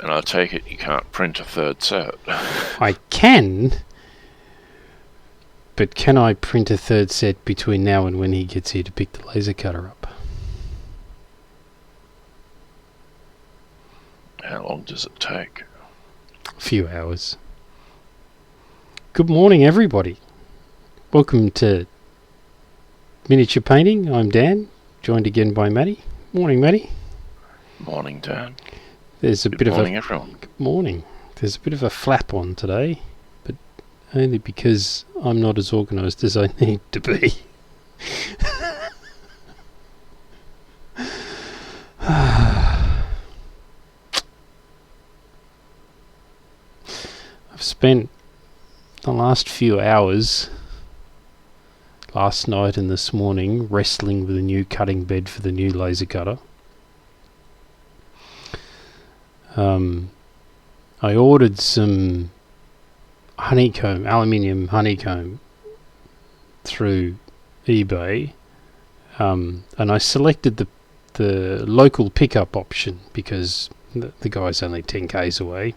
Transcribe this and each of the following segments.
And I take it you can't print a third set. I can, but can I print a third set between now and when he gets here to pick the laser cutter up? How long does it take? A few hours. Good morning, everybody. Welcome to Miniature Painting. I'm Dan, joined again by Matty. Morning, Matty. Morning, Dan. There's a Good bit morning, of a everyone. Good morning. There's a bit of a flap on today, but only because I'm not as organised as I need to be. I've spent the last few hours, last night and this morning, wrestling with a new cutting bed for the new laser cutter. I ordered some honeycomb, aluminium honeycomb through eBay, and I selected the local pickup option because the guy's only 10 k's away,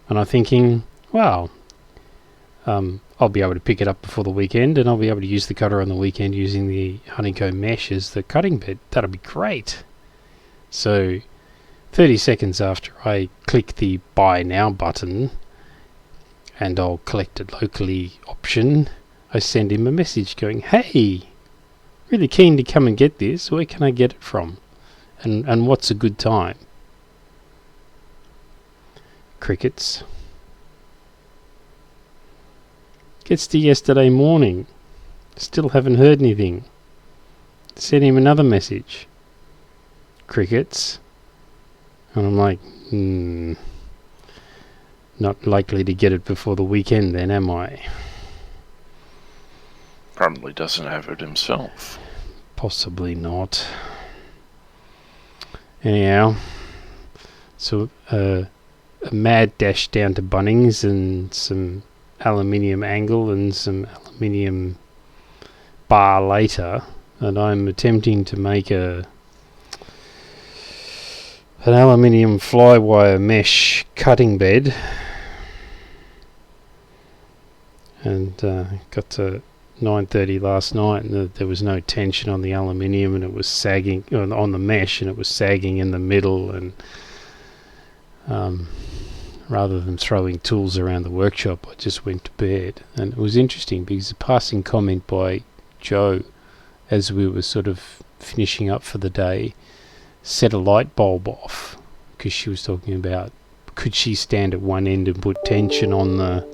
and I'm thinking, wow, I'll be able to pick it up before the weekend, and I'll be able to use the cutter on the weekend using the honeycomb mesh as the cutting bed. That'll be great. So 30 seconds after I click the buy now button and I'll collect it locally option, I send him a message going, hey, really keen to come and get this. Where can I get it from? And what's a good time? Crickets. Gets to yesterday morning. Still haven't heard anything. Send him another message. Crickets. And I'm like, not likely to get it before the weekend then, am I? Probably doesn't have it himself. Possibly not. Anyhow, so a mad dash down to Bunnings and some aluminium angle and some aluminium bar later, and I'm attempting to make an aluminium flywire mesh cutting bed, and got to 9:30 last night, and there was no tension on the aluminium, and it was sagging on the mesh, and it was sagging in the middle, and rather than throwing tools around the workshop, I just went to bed. And it was interesting because a passing comment by Joe as we were sort of finishing up for the day set a light bulb off, because she was talking about could she stand at one end and put tension on the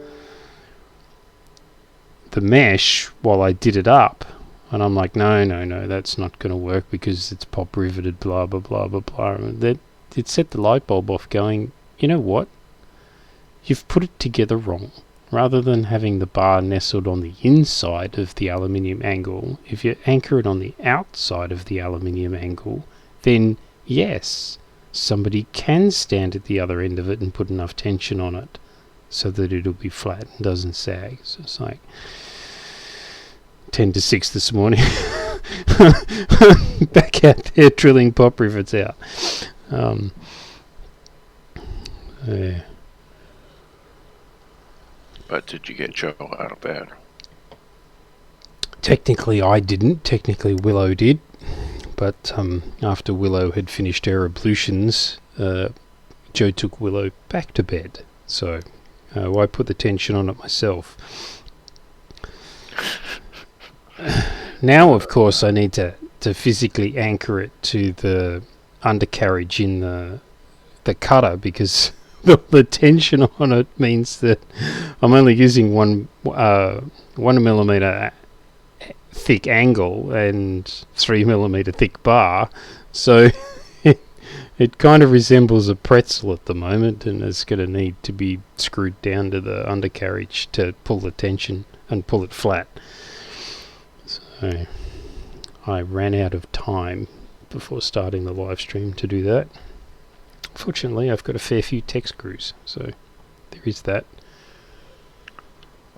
mesh while I did it up, and I'm like, no, that's not going to work because it's pop riveted, blah blah blah blah blah. And that it set the light bulb off going, you know what, you've put it together wrong. Rather than having the bar nestled on the inside of the aluminium angle, if you anchor it on the outside of the aluminium angle, then yes, somebody can stand at the other end of it and put enough tension on it so that it'll be flat and doesn't sag. So it's like 10 to 6 this morning. Back out there drilling pop rivets out. Yeah. But did you get Joe out of bed? Technically I didn't. Technically Willow did. But after Willow had finished her ablutions, Joe took Willow back to bed. So I put the tension on it myself. Now, of course, I need to physically anchor it to the undercarriage in the cutter, because the tension on it means that I'm only using 1 millimeter thick angle and 3 millimeter thick bar, so it kind of resembles a pretzel at the moment, and it's going to need to be screwed down to the undercarriage to pull the tension and pull it flat. So I ran out of time before starting the live stream to do that. Fortunately, I've got a fair few tech screws, so there is that.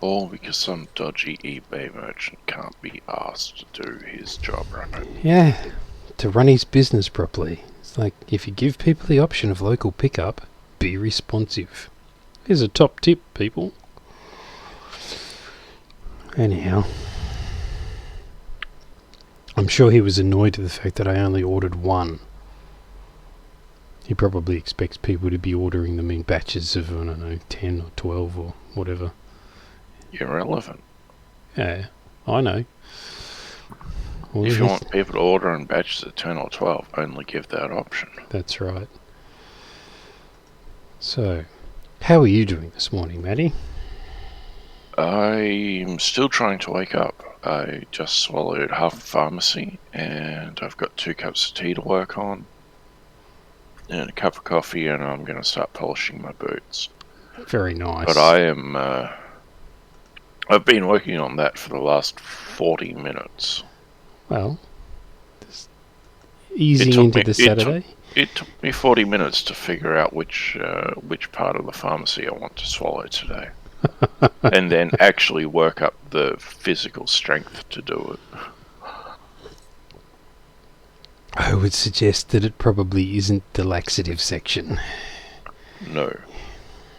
All because some dodgy eBay merchant can't be asked to do his job right. Yeah, to run his business properly. It's like, if you give people the option of local pickup, be responsive. Here's a top tip, people. Anyhow, I'm sure he was annoyed at the fact that I only ordered one. He probably expects people to be ordering them in batches of, I don't know, 10 or 12 or whatever. Irrelevant. Yeah, I know. Well, If you want people to order in batches of 10 or 12, only give that option. That's right. So, how are you doing this morning, Matty? I'm still trying to wake up. I just swallowed half a pharmacy, and I've got 2 cups of tea to work on, and a cup of coffee, and I'm going to start polishing my boots. Very nice. But I am... I've been working on that for the last 40 minutes. Well, easing into the Saturday. It took me 40 minutes to figure out which part of the pharmacy I want to swallow today. And then actually work up the physical strength to do it. I would suggest that it probably isn't the laxative section. No.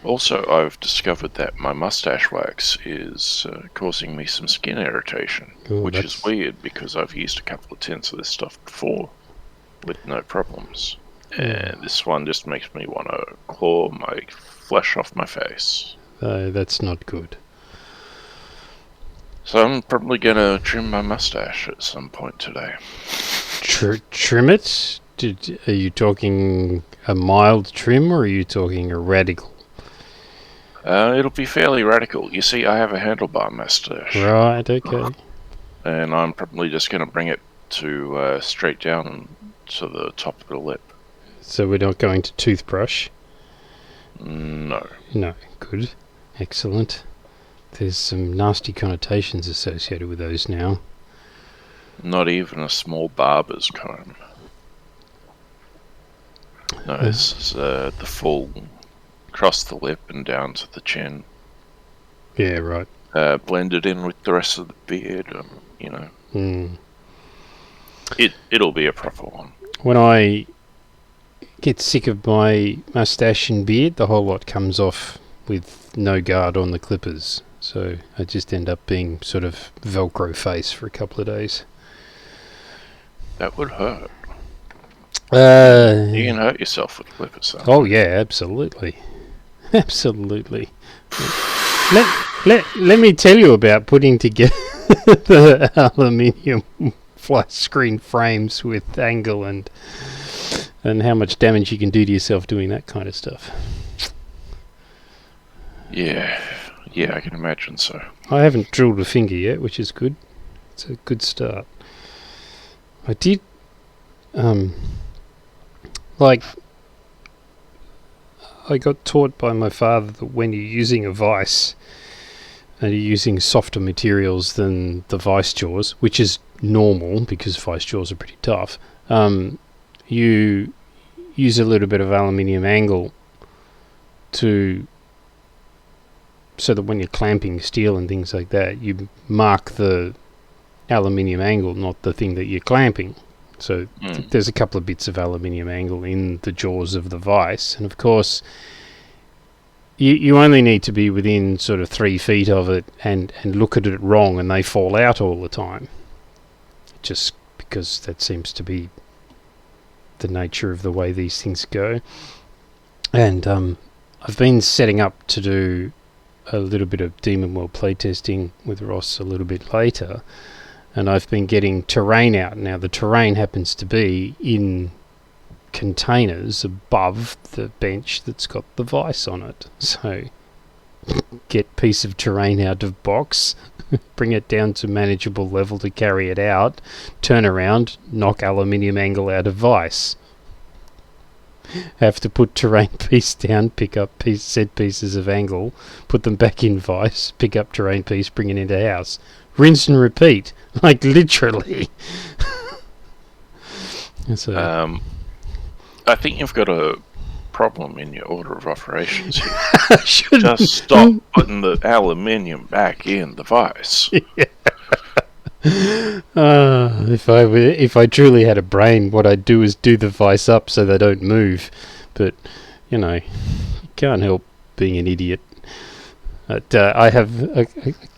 Also, I've discovered that my mustache wax is causing me some skin irritation, which is weird because I've used a couple of tints of this stuff before with no problems. And this one just makes me want to claw my flesh off my face. That's not good. So I'm probably going to trim my mustache at some point today. Trim it? Are you talking a mild trim or are you talking a radical? It'll be fairly radical. You see, I have a handlebar mustache. Right, okay. And I'm probably just going to bring it to straight down to the top of the lip. So we're not going to toothbrush? No. No, good. Excellent. There's some nasty connotations associated with those now. Not even a small barber's comb. No, this is the full across the lip and down to the chin. Yeah, right. Blended in with the rest of the beard, you know. Mm. It'll be a proper one. When I get sick of my mustache and beard, the whole lot comes off with no guard on the clippers. So I just end up being sort of Velcro face for a couple of days. That would hurt. You can hurt yourself with clippers, though. Oh yeah, absolutely. Absolutely. Let me tell you about putting together the aluminium flat screen frames with angle and how much damage you can do to yourself doing that kind of stuff. Yeah, I can imagine so. I haven't drilled a finger yet, which is good. It's a good start. I did, I got taught by my father that when you're using a vice and you're using softer materials than the vice jaws, which is normal because vice jaws are pretty tough, you use a little bit of aluminium angle so that when you're clamping steel and things like that, you mark the aluminium angle, not the thing that you're clamping. So there's a couple of bits of aluminium angle in the jaws of the vice, and of course you only need to be within sort of 3 feet of it and look at it wrong and they fall out all the time, just because that seems to be the nature of the way these things go. And I've been setting up to do a little bit of Demonworld playtesting with Ross a little bit later, and I've been getting terrain out. Now the terrain happens to be in containers above the bench that's got the vice on it. So get piece of terrain out of box, bring it down to manageable level to carry it out, turn around, knock aluminium angle out of vice. Have to put terrain piece down, pick up said pieces of angle, put them back in vice, pick up terrain piece, bring it into house. Rinse and repeat, like literally. So, I think you've got a problem in your order of operations here. Just stop putting the aluminium back in the vice. If I truly had a brain, what I'd do is do the vice up so they don't move. But you can't help being an idiot. But I have,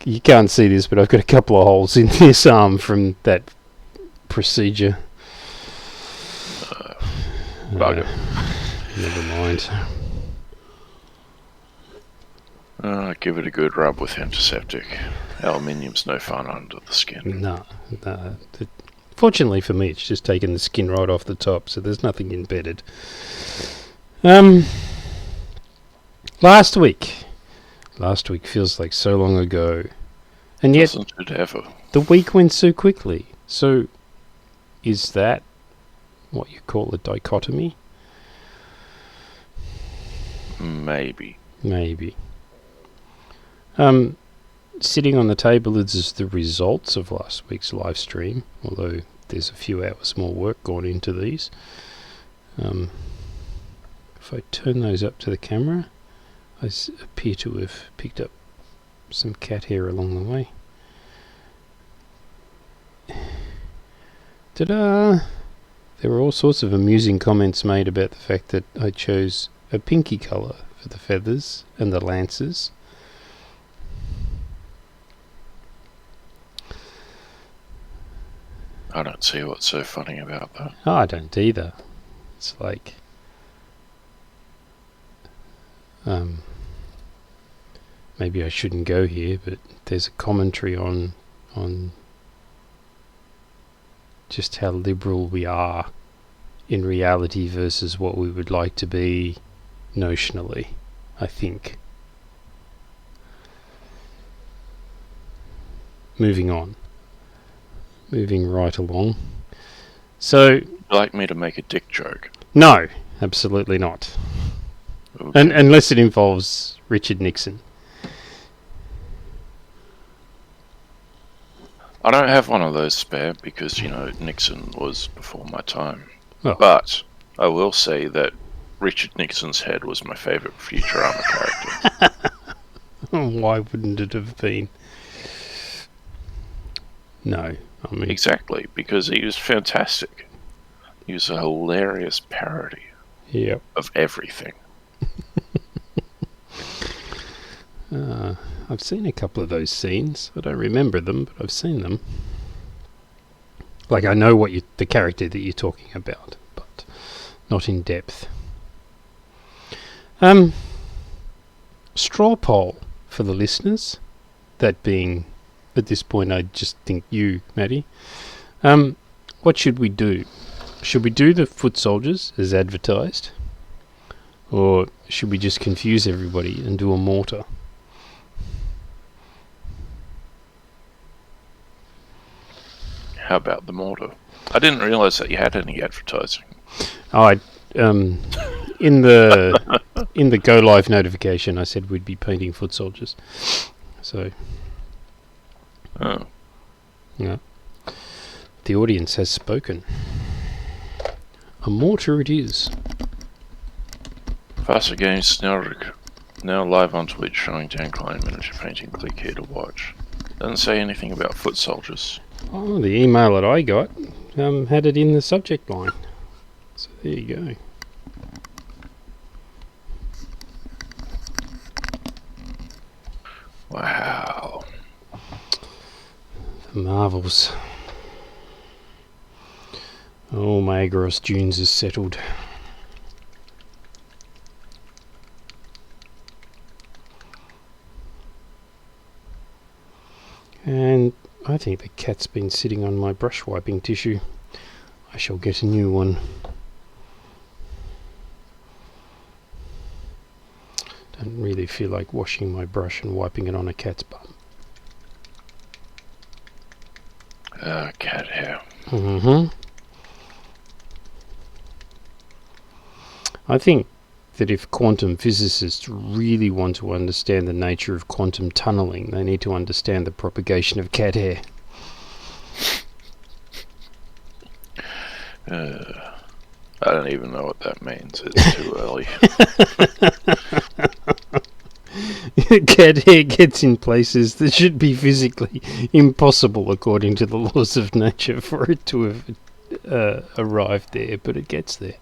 you can't see this, but I've got a couple of holes in this arm from that procedure. Bugger. Never mind. Give it a good rub with antiseptic. Aluminium's no fun under the skin. No. Fortunately for me, it's just taken the skin right off the top, so there's nothing embedded. Last week feels like so long ago, and yet Doesn't it ever? the week went so quickly. So, is that what you call a dichotomy? Maybe. Sitting on the table is the results of last week's live stream, although there's a few hours more work gone into these. If I turn those up to the camera, I appear to have picked up some cat hair along the way. Ta-da! There were all sorts of amusing comments made about the fact that I chose a pinky colour for the feathers and the lances. I don't see what's so funny about that. Oh, I don't either. It's like... maybe I shouldn't go here, but there's a commentary on just how liberal we are in reality versus what we would like to be notionally, I think. Moving right along. So... Would you like me to make a dick joke? No, absolutely not. Okay. Unless it involves Richard Nixon. I don't have one of those spare because, Nixon was before my time. Oh. But I will say that Richard Nixon's head was my favourite Futurama character. Why wouldn't it have been? No, I mean... Exactly, because he was fantastic. He was a hilarious parody of everything. I've seen a couple of those scenes. I don't remember them, but I've seen them. Like, I know the character that you're talking about, but not in depth. Straw poll for the listeners. That being, at this point, I just think you, Matty. What should we do? Should we do the foot soldiers as advertised? Or should we just confuse everybody and do a mortar? How about the mortar? I didn't realise that you had any advertising. Oh, in the go live notification, I said we'd be painting foot soldiers. So, yeah, the audience has spoken. A mortar it is. Fasa Games now live on Twitch showing Dan Klein miniature painting. Click here to watch. Doesn't say anything about foot soldiers. Oh, the email that I got had it in the subject line. So there you go. Wow. The marvels. Oh, my Agros Dunes is settled. And I think the cat's been sitting on my brush wiping tissue. I shall get a new one. Don't really feel like washing my brush and wiping it on a cat's bum. Cat hair. Mm-hmm. I think that if quantum physicists really want to understand the nature of quantum tunneling, they need to understand the propagation of cat hair. I don't even know what that means. It's too early. Cat hair gets in places that should be physically impossible according to the laws of nature for it to have arrived there, but it gets there.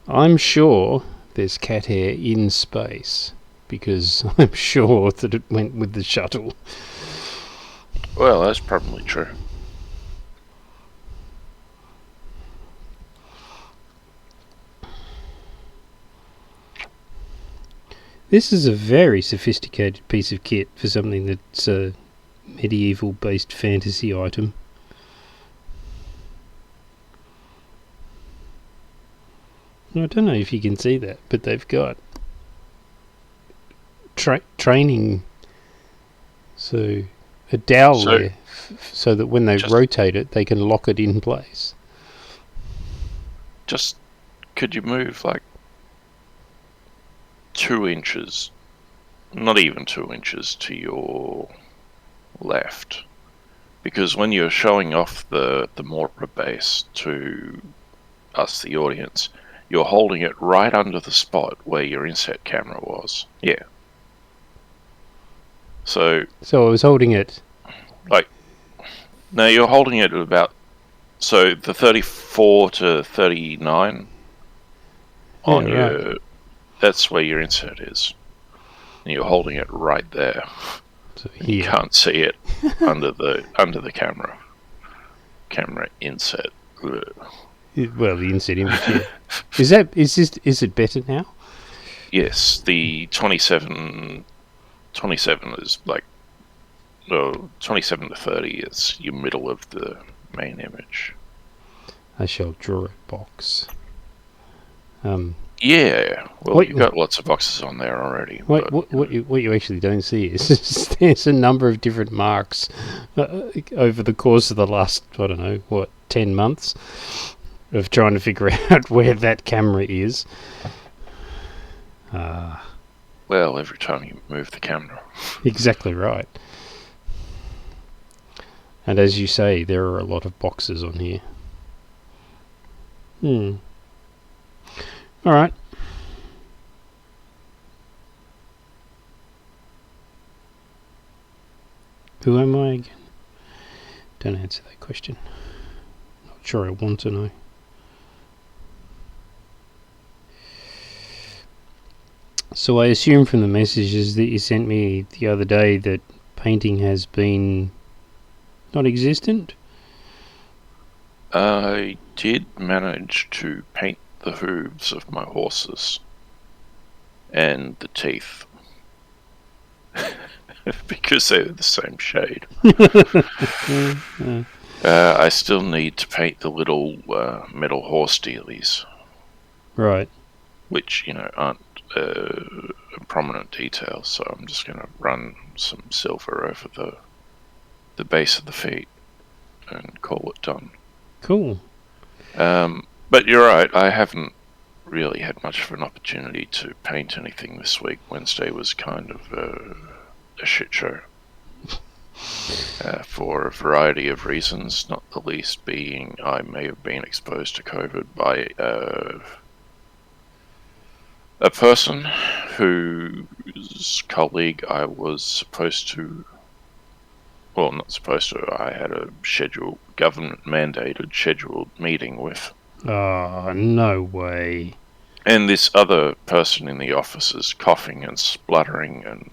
I'm sure there's cat hair in space, because I'm sure that it went with the shuttle. Well, that's probably true. This is a very sophisticated piece of kit for something that's a medieval-based fantasy item. I don't know if you can see that, but they've got training, so a dowel there, so that when they rotate it, they can lock it in place. Just, could you move like 2 inches, not even 2 inches, to your left? Because when you're showing off the mortar base to us, the audience, you're holding it right under the spot where your inset camera was. Yeah. So I was holding it. Like, no, you're holding it at about, so the 34 to 39 on your, right. That's where your insert is. And you're holding it right there. So you can't see it under the camera inset. Well, the inset image. Yeah. Is it better now? Yes, the 27 is like, 27 to 30 is your middle of the main image. I shall draw a box. Yeah, well, you've got lots of boxes on there already. What you actually don't see is there's a number of different marks over the course of the last, 10 months of trying to figure out where that camera is. Well, every time you move the camera. Exactly right. And as you say, there are a lot of boxes on here. Alright. Who am I again? Don't answer that question. Not sure I want to know. So I assume from the messages that you sent me the other day that painting has been non-existent? I did manage to paint the hooves of my horses and the teeth because they were the same shade. I still need to paint the little metal horse dealies, right? Which aren't a prominent detail, so I'm just going to run some silver over the base of the feet and call it done. Cool. But you're right, I haven't really had much of an opportunity to paint anything this week. Wednesday was kind of a shit show. For a variety of reasons, not the least being I may have been exposed to COVID by a person whose colleague I was supposed to, well, not supposed to, I had a government-mandated scheduled meeting with. Oh, no way. And this other person in the office is coughing and spluttering and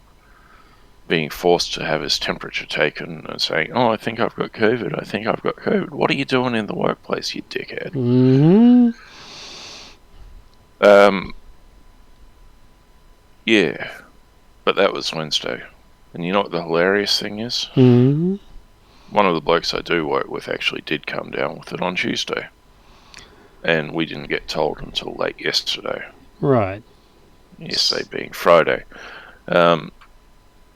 being forced to have his temperature taken and saying, "Oh, I think I've got COVID, I think I've got COVID." What are you doing in the workplace, you dickhead? Mm-hmm. Yeah, but that was Wednesday. And you know what the hilarious thing is? Mm-hmm. One of the blokes I do work with actually did come down with it on Tuesday. And we didn't get told until late yesterday. Right. Yesterday being Friday.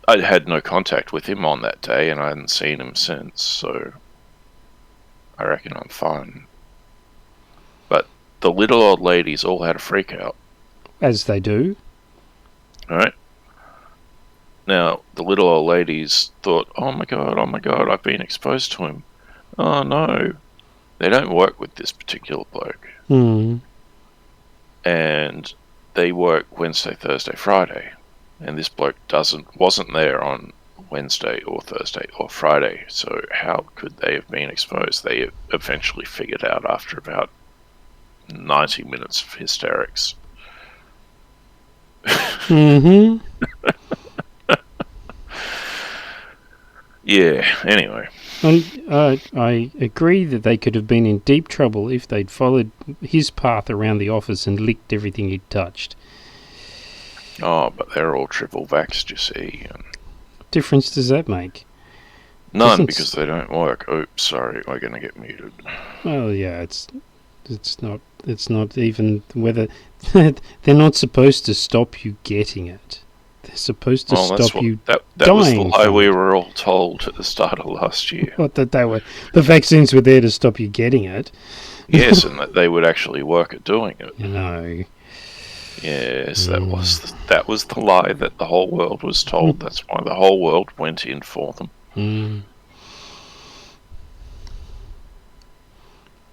I had no contact with him on that day, and I hadn't seen him since, so I reckon I'm fine. But the little old ladies all had a freak out. As they do. Alright? Now, the little old ladies thought, oh my god, I've been exposed to him. Oh no. They don't work with this particular bloke. Mm. And they work Wednesday, Thursday, Friday. And this bloke wasn't there on Wednesday or Thursday or Friday. So how could they have been exposed? They eventually figured out after about 90 minutes of hysterics Mm-hmm. Yeah, anyway. I agree that they could have been in deep trouble if they'd followed his path around the office and licked everything he'd touched. Oh, but they're all triple vaxxed, you see. And what difference does that make? none, because they don't work. Oops, sorry, we're going to get muted. Well, yeah, it's not even whether they're not supposed to stop you getting it. They're supposed to stop you that dying. was the lie we were all told at the start of last year. What, that the vaccines were there to stop you getting it? Yes, and that they would actually work at doing it. No. Yes, that was the lie that the whole world was told. That's why the whole world went in for them. Mm.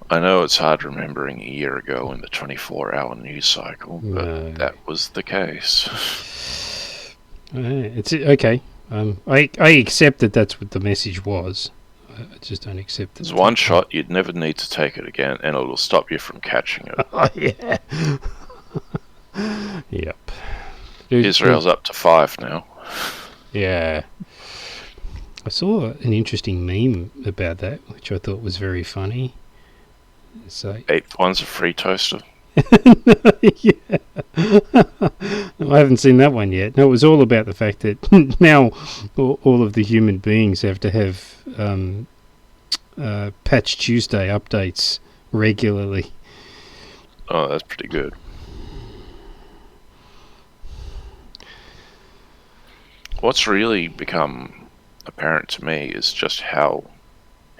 I know it's hard remembering a year ago in the 24-hour news cycle, but that was the case. It's okay. I accept that that's what the message was. I just don't accept it. There's one shot, you'd never need to take it again, and it'll stop you from catching it. Oh, yeah. Yep. Israel's up to 5 now. Yeah. I saw an interesting meme about that, which I thought was very funny. So 8th one's a free toaster. yeah. I haven't seen that one yet. No, it was all about the fact that now all of the human beings have to have Patch Tuesday updates regularly. Oh, that's pretty good. What's really become apparent to me is just how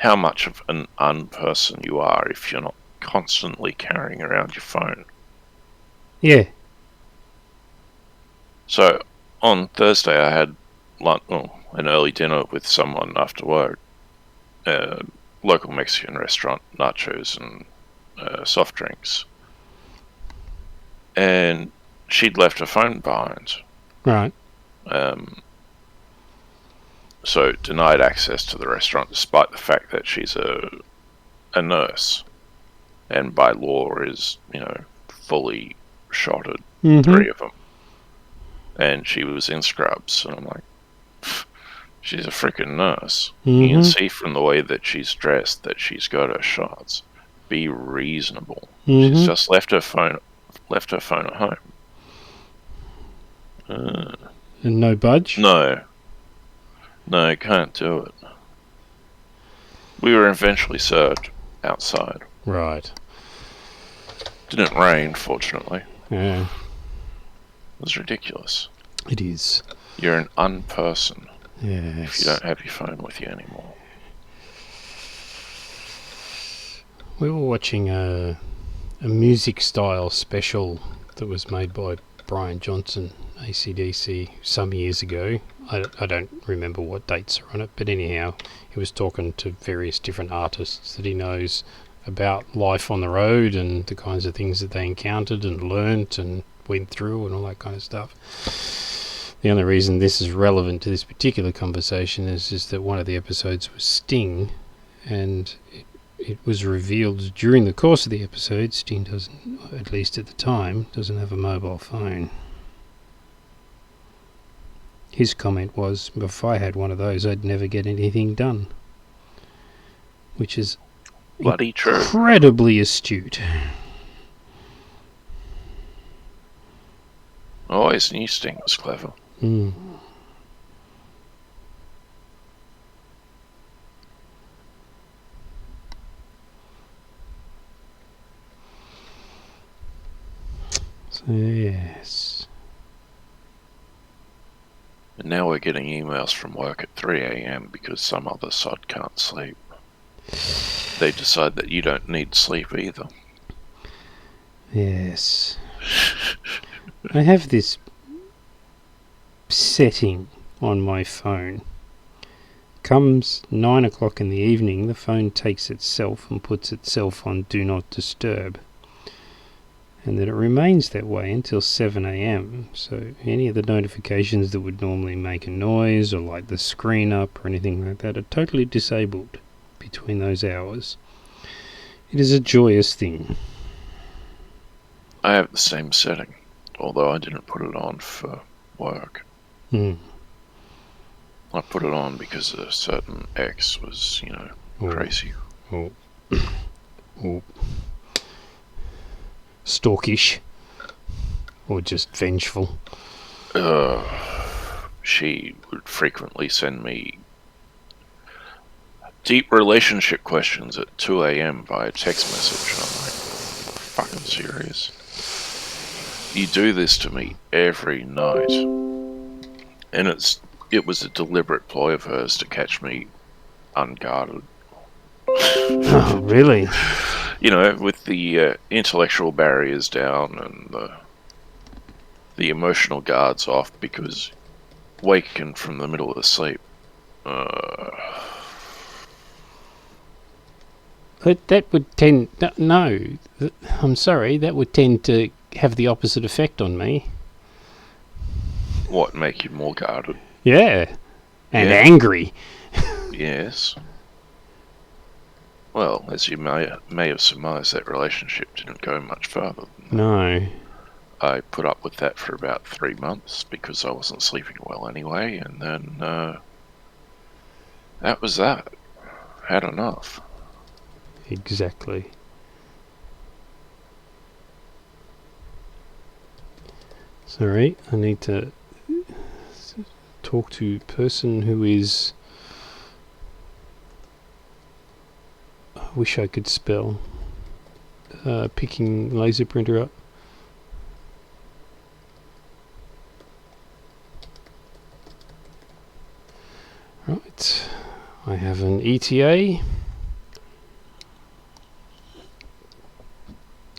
much of an unperson you are if you're not constantly carrying around your phone. Yeah. So on Thursday I had an early dinner with someone after work. Local Mexican restaurant, nachos and soft drinks. And she'd left her phone behind. Right. So denied access to the restaurant despite the fact that she's a nurse. And by law is, fully shotted, 3 of them. And she was in scrubs. And I'm like, she's a freaking nurse. You can see from the way that she's dressed that she's got her shots. Be reasonable. She's just left her phone at home. And no budge? No, can't do it. We were eventually served outside. Right. Didn't rain, fortunately. Yeah. It was ridiculous. It is. You're an unperson. Yes. If you don't have your phone with you anymore. We were watching a music style special that was made by Brian Johnson, AC/DC, some years ago. I don't remember what dates are on it, but anyhow, he was talking to various different artists that he knows about life on the road and the kinds of things that they encountered and learnt and went through and all that kind of stuff. The only reason this is relevant to this particular conversation is just that one of the episodes was Sting, and it was revealed during the course of the episode Sting doesn't, at least at the time, doesn't have a mobile phone. His comment was, if I had one of those, I'd never get anything done. Which is bloody true. Incredibly astute. I always knew Sting was clever. Mm. So, yes. And now we're getting emails from work at 3 a.m. because some other sod can't sleep. They decide that you don't need sleep either. Yes. I have this setting on my phone. Comes 9 o'clock in the evening, the phone takes itself and puts itself on Do Not Disturb. And that it remains that way until 7 a.m. So any of the notifications that would normally make a noise or light the screen up or anything like that are totally disabled between those hours. It is a joyous thing. I have the same setting. although I didn't put it on for work. I put it on because a certain ex was, crazy. Or stalkish. Or just vengeful. She would frequently send me deep relationship questions at 2 a.m. via text message. I'm like, fucking serious? You do this to me every night. And it was a deliberate ploy of hers to catch me unguarded. Oh, really? With the intellectual barriers down and the emotional guards off, because wakened from the middle of the sleep. That would tend... No, I'm sorry, that would tend to have the opposite effect on me. What, make you more guarded? Yeah, and angry. Yes. Well, as you may have surmised, that relationship didn't go much further. No. I put up with that for about 3 months because I wasn't sleeping well anyway, and then that was that. Had enough. Exactly. Sorry, I need to talk to person who is... I wish I could spell. Picking laser printer up. Right, I have an ETA.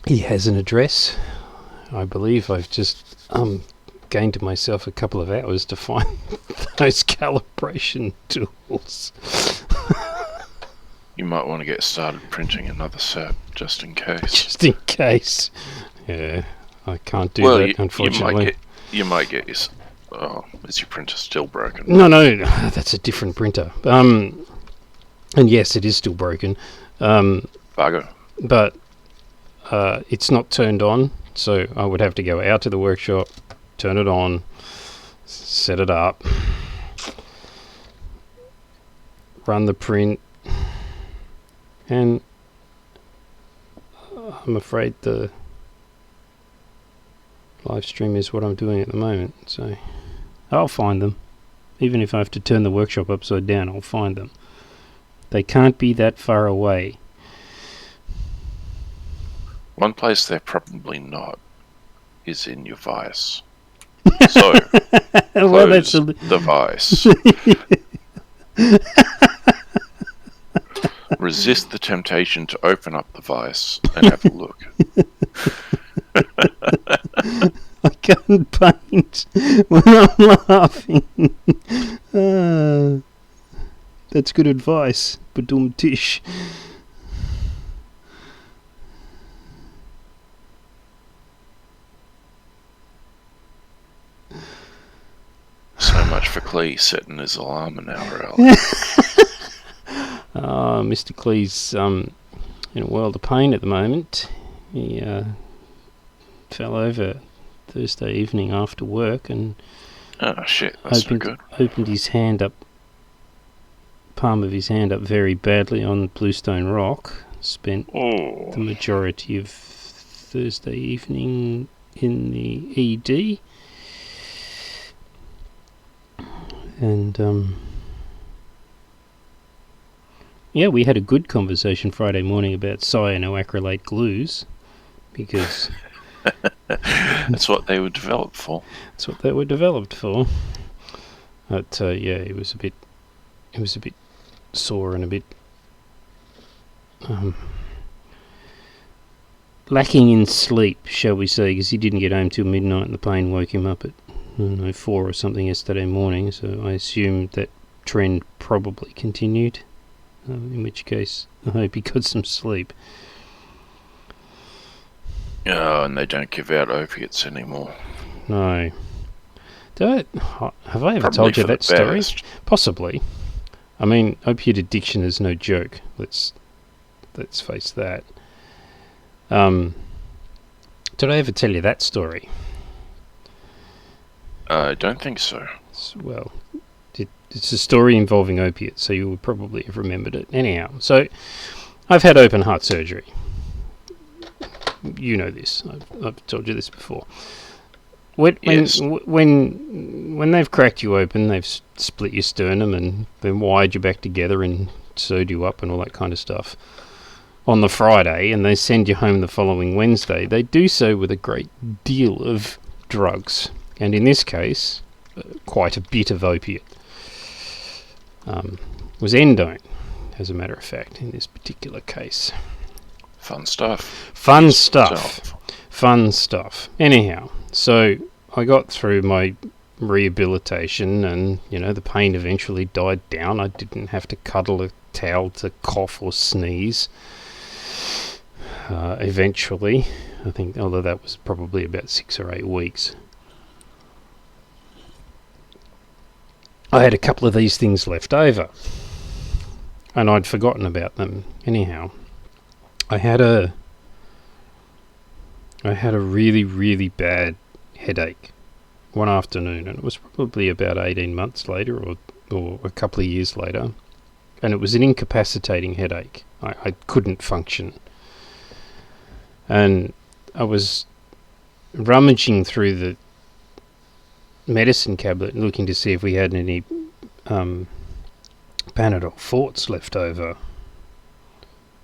He has an address. I believe I've just gained myself a couple of hours to find those calibration tools. You might want to get started printing another set, just in case. Just in case. Yeah, I can't do that, unfortunately. You might get your... Oh, is your printer still broken? No, that's a different printer. And yes, it is still broken. Bugger. But it's not turned on, so I would have to go out to the workshop, turn it on, set it up, run the print, and I'm afraid the live stream is what I'm doing at the moment, so I'll find them. Even if I have to turn the workshop upside down, I'll find them. They can't be that far away. One place they're probably not is in your vice. So, well, that's the vice. Resist the temptation to open up the vice and have a look. I can't paint when I'm laughing. That's good advice, Badum Tish. So much for Clee setting his alarm an hour early. Mr. Clee's in a world of pain at the moment. He fell over Thursday evening after work and oh shit, that's not good. Opened his hand up, palm of his hand up very badly on Bluestone Rock. Spent the majority of Thursday evening in the ED. And yeah, we had a good conversation Friday morning about cyanoacrylate glues, because that's what they were developed for. That's what they were developed for. But yeah, it was a bit sore and a bit lacking in sleep, shall we say, because he didn't get home till midnight and the pain woke him up at 4 or something yesterday morning. So I assume that trend probably continued. In which case, I hope he got some sleep. Oh, and they don't give out opiates anymore. No. Have I ever told you that story? Possibly. I mean, opiate addiction is no joke. Let's face that. Did I ever tell you that story? I don't think so. Well, it's a story involving opiates, so you would probably have remembered it. Anyhow, so I've had open heart surgery. You know this. I've told you this before. When they've cracked you open, they've split your sternum and then wired you back together and sewed you up and all that kind of stuff on the Friday, and they send you home the following Wednesday. They do so with a great deal of drugs, and in this case, quite a bit of opiate. Was endone, as a matter of fact, in this particular case. Fun stuff. Fun stuff. Anyhow, so I got through my rehabilitation and, the pain eventually died down. I didn't have to cuddle a towel to cough or sneeze. Eventually, I think, although that was probably about 6 or 8 weeks. I had a couple of these things left over, and I'd forgotten about them. Anyhow, I had a really, really bad headache one afternoon, and it was probably about 18 months later or a couple of years later, and it was an incapacitating headache. I couldn't function. And I was rummaging through the medicine cabinet looking to see if we had any Panadol Forts left over,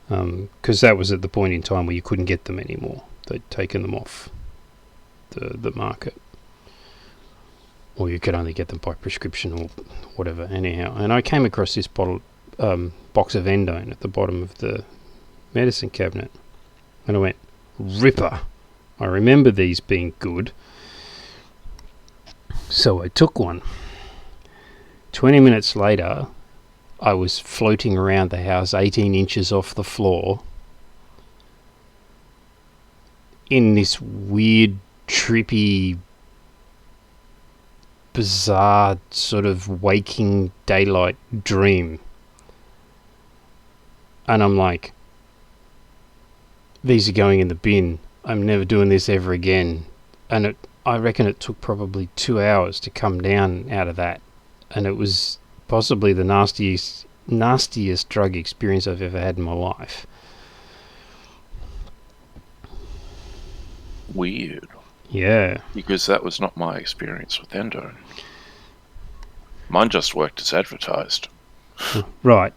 because that was at the point in time where you couldn't get them anymore. They'd taken them off the market, or you could only get them by prescription or whatever. Anyhow, and I came across this box of endone at the bottom of the medicine cabinet, and I went, ripper. I remember these being good. So I took one. 20 minutes later, I was floating around the house 18 inches off the floor in this weird, trippy, bizarre sort of waking daylight dream. And I'm like, these are going in the bin. I'm never doing this ever again. And I reckon it took probably 2 hours to come down out of that. And it was possibly the nastiest drug experience I've ever had in my life. Weird. Yeah. Because that was not my experience with endone. Mine just worked as advertised. Right.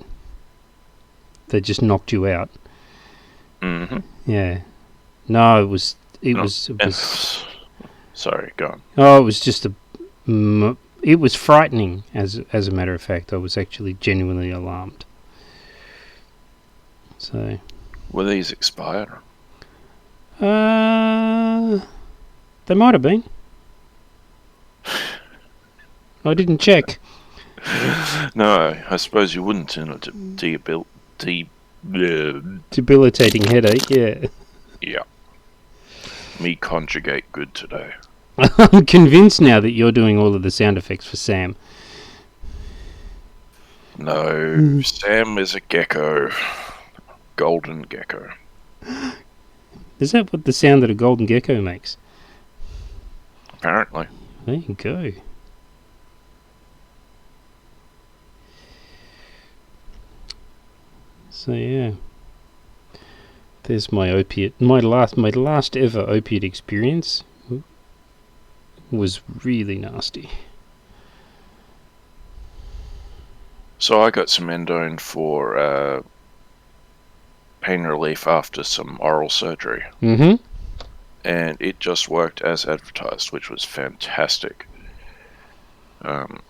They just knocked you out. Mm-hmm. Yeah. No, it was. Sorry, go on. Oh, it was just it was frightening. As a matter of fact, I was actually genuinely alarmed. So. Were these expired? They might have been. I didn't check. No, I suppose you wouldn't in a debilitating headache, yeah. Yeah. Me conjugate good today. I'm convinced now that you're doing all of the sound effects for Sam. No, Sam is a gecko. Golden gecko. Is that what the sound that a golden gecko makes? Apparently. There you go. So yeah, there's my opiate. My last ever opiate experience was really nasty. So I got some endone for pain relief after some oral surgery. Mm-hmm. And it just worked as advertised, which was fantastic. And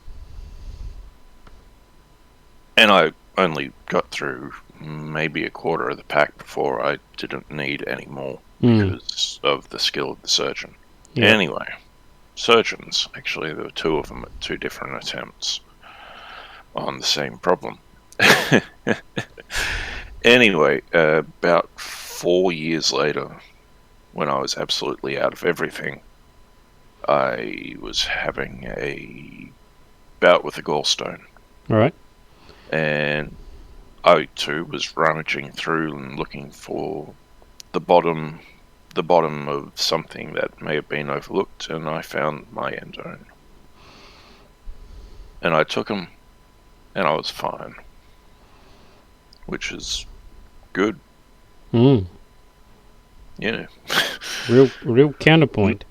I only got through maybe a quarter of the pack before I didn't need any more because of the skill of the surgeon. Yeah. Anyway, surgeons, actually there were 2 of them at 2 different attempts on the same problem. Anyway, about 4 years later, when I was absolutely out of everything, I was having a bout with a gallstone. All right. And I too was rummaging through and looking for the bottom of something that may have been overlooked, and I found my endone. And I took them, and I was fine, which is good. Mm. Yeah. Real counterpoint.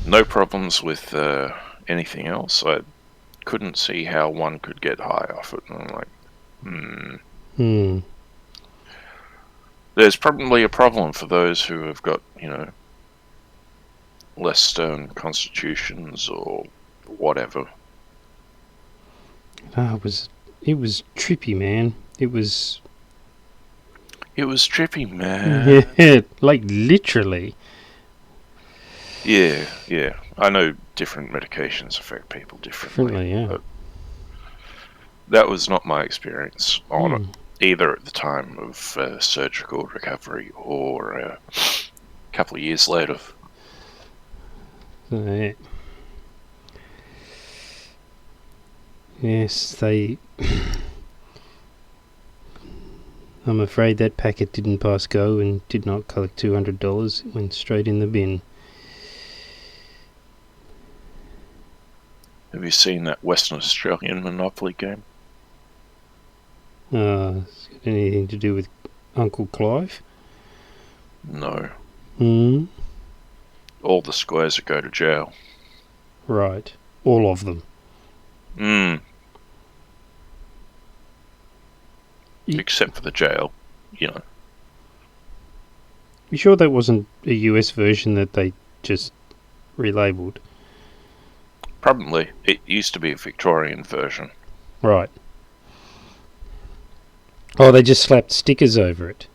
No problems with anything else. I couldn't see how one could get high off it. And I'm like, There's probably a problem for those who have got, less stern constitutions or whatever. It was trippy, man. It was trippy, man. Yeah, like literally. Yeah. I know different medications affect people differently. Yeah. But that was not my experience on it, either at the time of surgical recovery or a couple of years later. Yes, they... I'm afraid that packet didn't pass go and did not collect $200. It went straight in the bin. Have you seen that Western Australian Monopoly game? Has it got anything to do with Uncle Clive? No. All the squares that go to jail. Right. All of them. Except for the jail, You sure that wasn't a US version that they just relabeled? Probably. It used to be a Victorian version. Right. Oh, they just slapped stickers over it.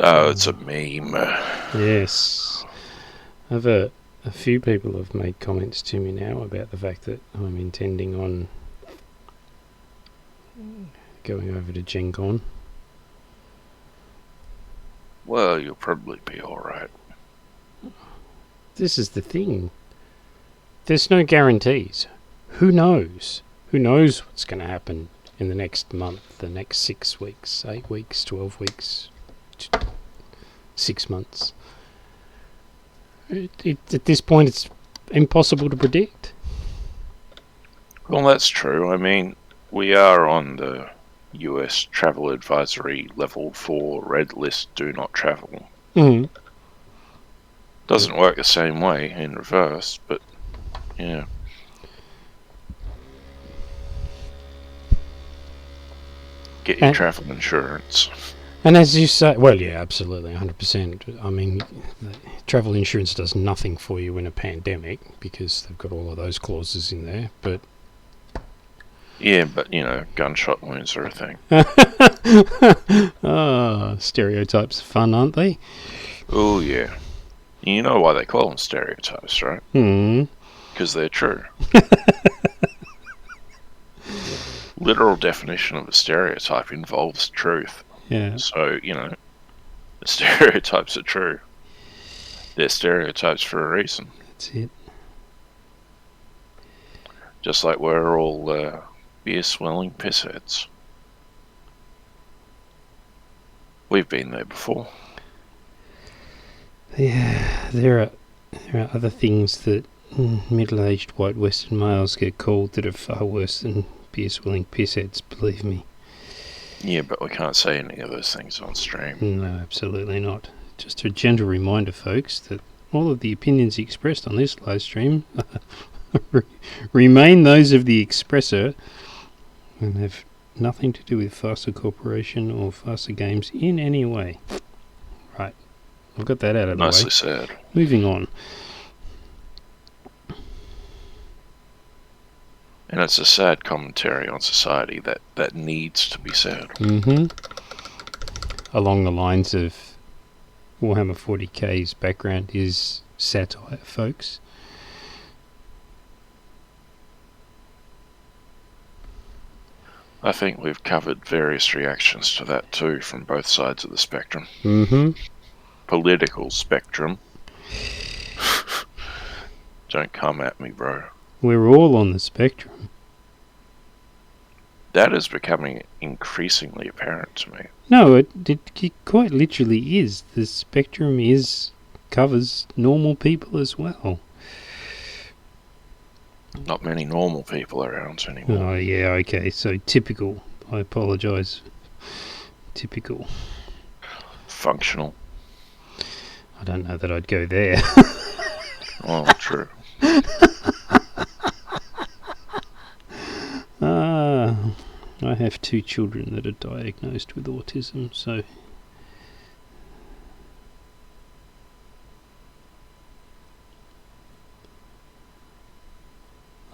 Oh, it's a meme. Yes. A few people have made comments to me now about the fact that I'm intending on going over to Gen Con. Well, you'll probably be alright. This is the thing. There's no guarantees. Who knows? Who knows what's going to happen in the next month, the next 6 weeks, 8 weeks, 12 weeks, 6 months. At this point, it's impossible to predict. Well, that's true. I mean, we are on the US travel advisory level 4 red list, do not travel. Doesn't work the same way in reverse, but yeah. Get your travel insurance. And as you say, well, yeah, absolutely, 100%. I mean, travel insurance does nothing for you in a pandemic because they've got all of those clauses in there, but... Yeah, but, gunshot wounds are a thing. Stereotypes are fun, aren't they? Oh, yeah. You know why they call them stereotypes, right? Because they're true. Literal definition of a stereotype involves truth. Yeah. So, the stereotypes are true. They're stereotypes for a reason. That's it. Just like we're all beer-swelling pissheads. We've been there before. Yeah, there are other things that middle-aged white Western males get called that are far worse than beer-swilling pissheads, believe me. Yeah, but we can't say any of those things on stream. No, absolutely not. Just a gentle reminder, folks, that all of the opinions expressed on this live stream remain those of the expressor and have nothing to do with Fasa Corporation or Fasa Games in any way. Right. I've got that out of the way. Nicely said. Moving on. And it's a sad commentary on society that needs to be said. Along the lines of Warhammer 40k's background is satire, folks. I think we've covered various reactions to that too from both sides of the spectrum. Political spectrum. Don't come at me, bro. We're all on the spectrum. That is becoming increasingly apparent to me. No, it quite literally is. The spectrum is covers normal people as well. Not many normal people around anymore. Oh, yeah, okay. So typical. I apologise. Typical. Functional. I don't know that I'd go there. Oh, true. I have 2 children that are diagnosed with autism, so...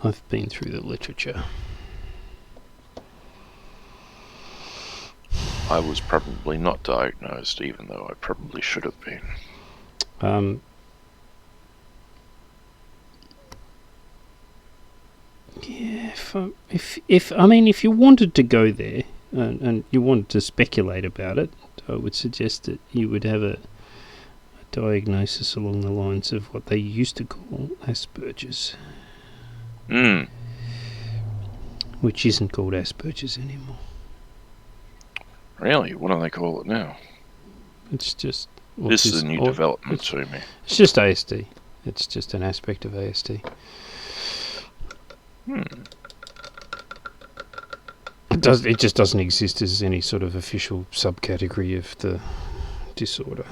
I've been through the literature. I was probably not diagnosed, even though I probably should have been. Yeah, if you wanted to go there and you wanted to speculate about it, I would suggest that you would have a diagnosis along the lines of what they used to call Asperger's. Which isn't called Asperger's anymore. Really? What do they call it now? It's just... This is a new development to me. It's just ASD. It's just an aspect of ASD. It just doesn't exist as any sort of official subcategory of the disorder.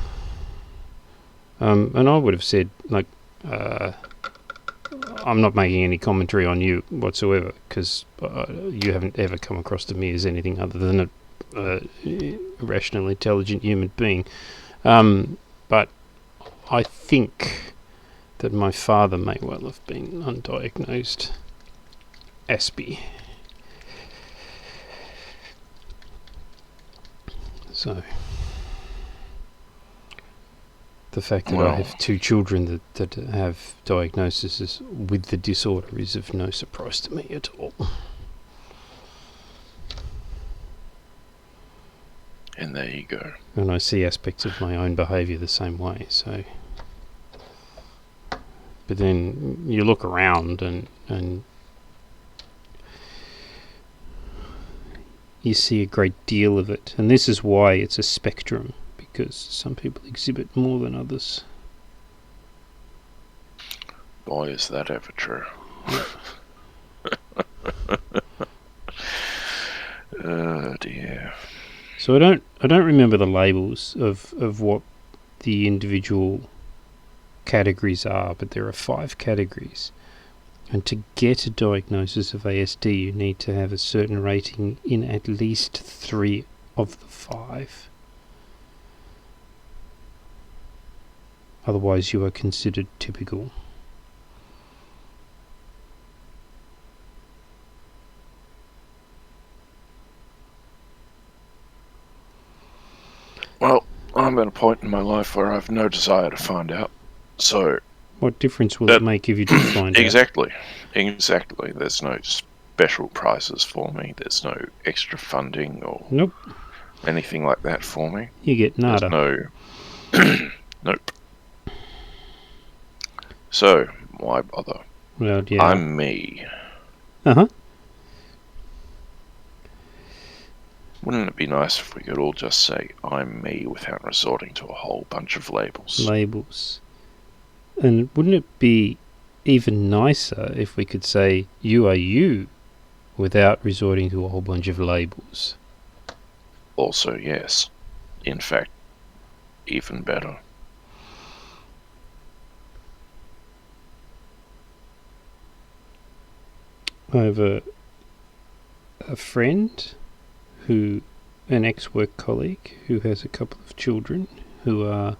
And I would have said, like, I'm not making any commentary on you whatsoever, because you haven't ever come across to me as anything other than a rational, intelligent human being. But I think that my father may well have been undiagnosed Aspie. So the fact that I have 2 children that have diagnoses with the disorder is of no surprise to me at all. And there you go. And I see aspects of my own behaviour the same way, so... But then you look around and you see a great deal of it. And this is why it's a spectrum, because some people exhibit more than others. Boy, is that ever true. Oh dear. So I don't remember the labels of what the individual categories are, but there are 5 categories. And to get a diagnosis of ASD, you need to have a certain rating in at least 3 of the 5. Otherwise, you are considered typical. Well, I'm at a point in my life where I've no desire to find out. So... What difference will it make if you do find out? Exactly. There's no special prizes for me. There's no extra funding or anything like that for me. You get nada. There's no... Nope. So, why bother? Well, yeah. I'm me. Uh-huh. Wouldn't it be nice if we could all just say, I'm me, without resorting to a whole bunch of labels? Labels. And wouldn't it be even nicer if we could say, you are you, without resorting to a whole bunch of labels? Also, yes. In fact, even better. I have a friend an ex-work colleague who has a couple of children who are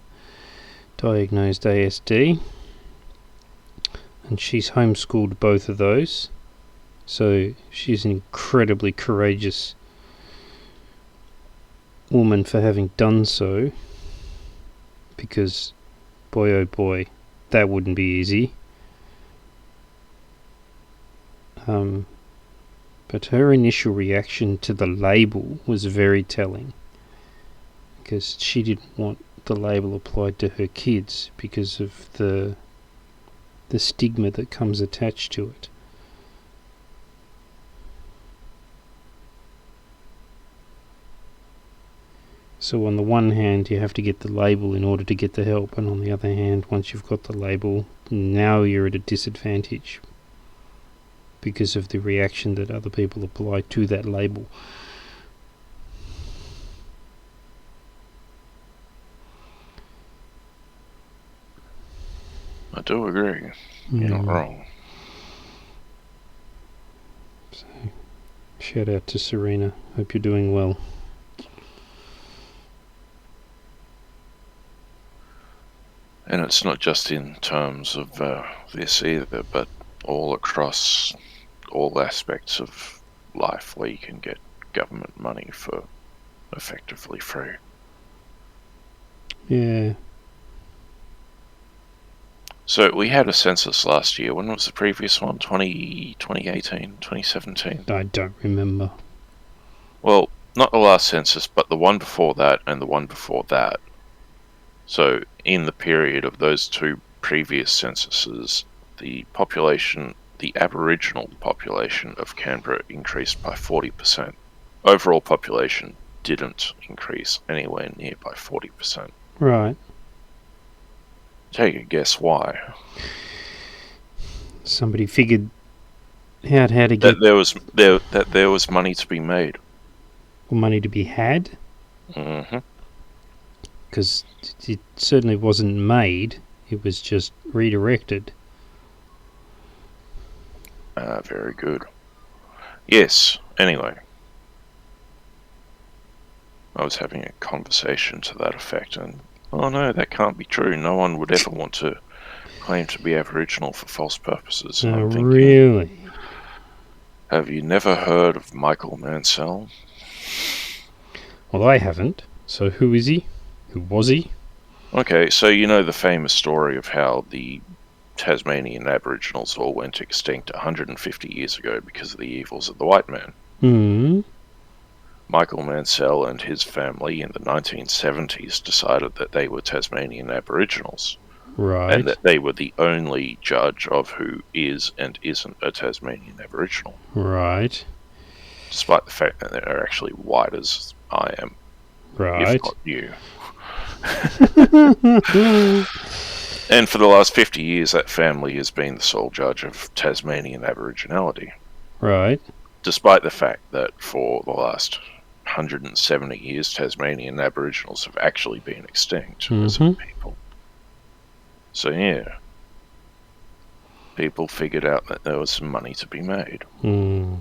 diagnosed ASD, and she's homeschooled both of those, so she's an incredibly courageous woman for having done so, because boy oh boy, that wouldn't be easy. But her initial reaction to the label was very telling, because she didn't want the label applied to her kids because of the stigma that comes attached to it. So on the one hand, you have to get the label in order to get the help, and on the other hand, once you've got the label, now you're at a disadvantage because of the reaction that other people apply to that label. I do agree. You're not wrong. So, shout out to Serena. Hope you're doing well. And it's not just in terms of this either, but all across all aspects of life where you can get government money for effectively free. Yeah. So we had a census last year. When was the previous one? 2018, 2017? I don't remember. Well, not the last census, but the one before that and the one before that. So in the period of those two previous censuses, the Aboriginal population of Canberra increased by 40%. Overall population didn't increase anywhere near by 40%. Right. Take a guess why. Somebody figured out how to get that there was money to be made. Money to be had? Mm-hmm. Because it certainly wasn't made, it was just redirected. Very good. Yes, anyway. I was having a conversation to that effect, and oh no, that can't be true. No one would ever want to claim to be Aboriginal for false purposes. And I'm thinking, really? Have you never heard of Michael Mansell? Well, I haven't. So who is he? Who was he? Okay, so you know the famous story of how the Tasmanian Aboriginals all went extinct 150 years ago because of the evils of the white man. Hmm. Michael Mansell and his family in the 1970s decided that they were Tasmanian Aboriginals. Right. And that they were the only judge of who is and isn't a Tasmanian Aboriginal. Right. Despite the fact that they're actually white as I am. Right. If not you. And for the last 50 years, that family has been the sole judge of Tasmanian Aboriginality. Right. Despite the fact that for the last 170 years, Tasmanian Aboriginals have actually been extinct as a people. So yeah, people figured out that there was some money to be made. Mm.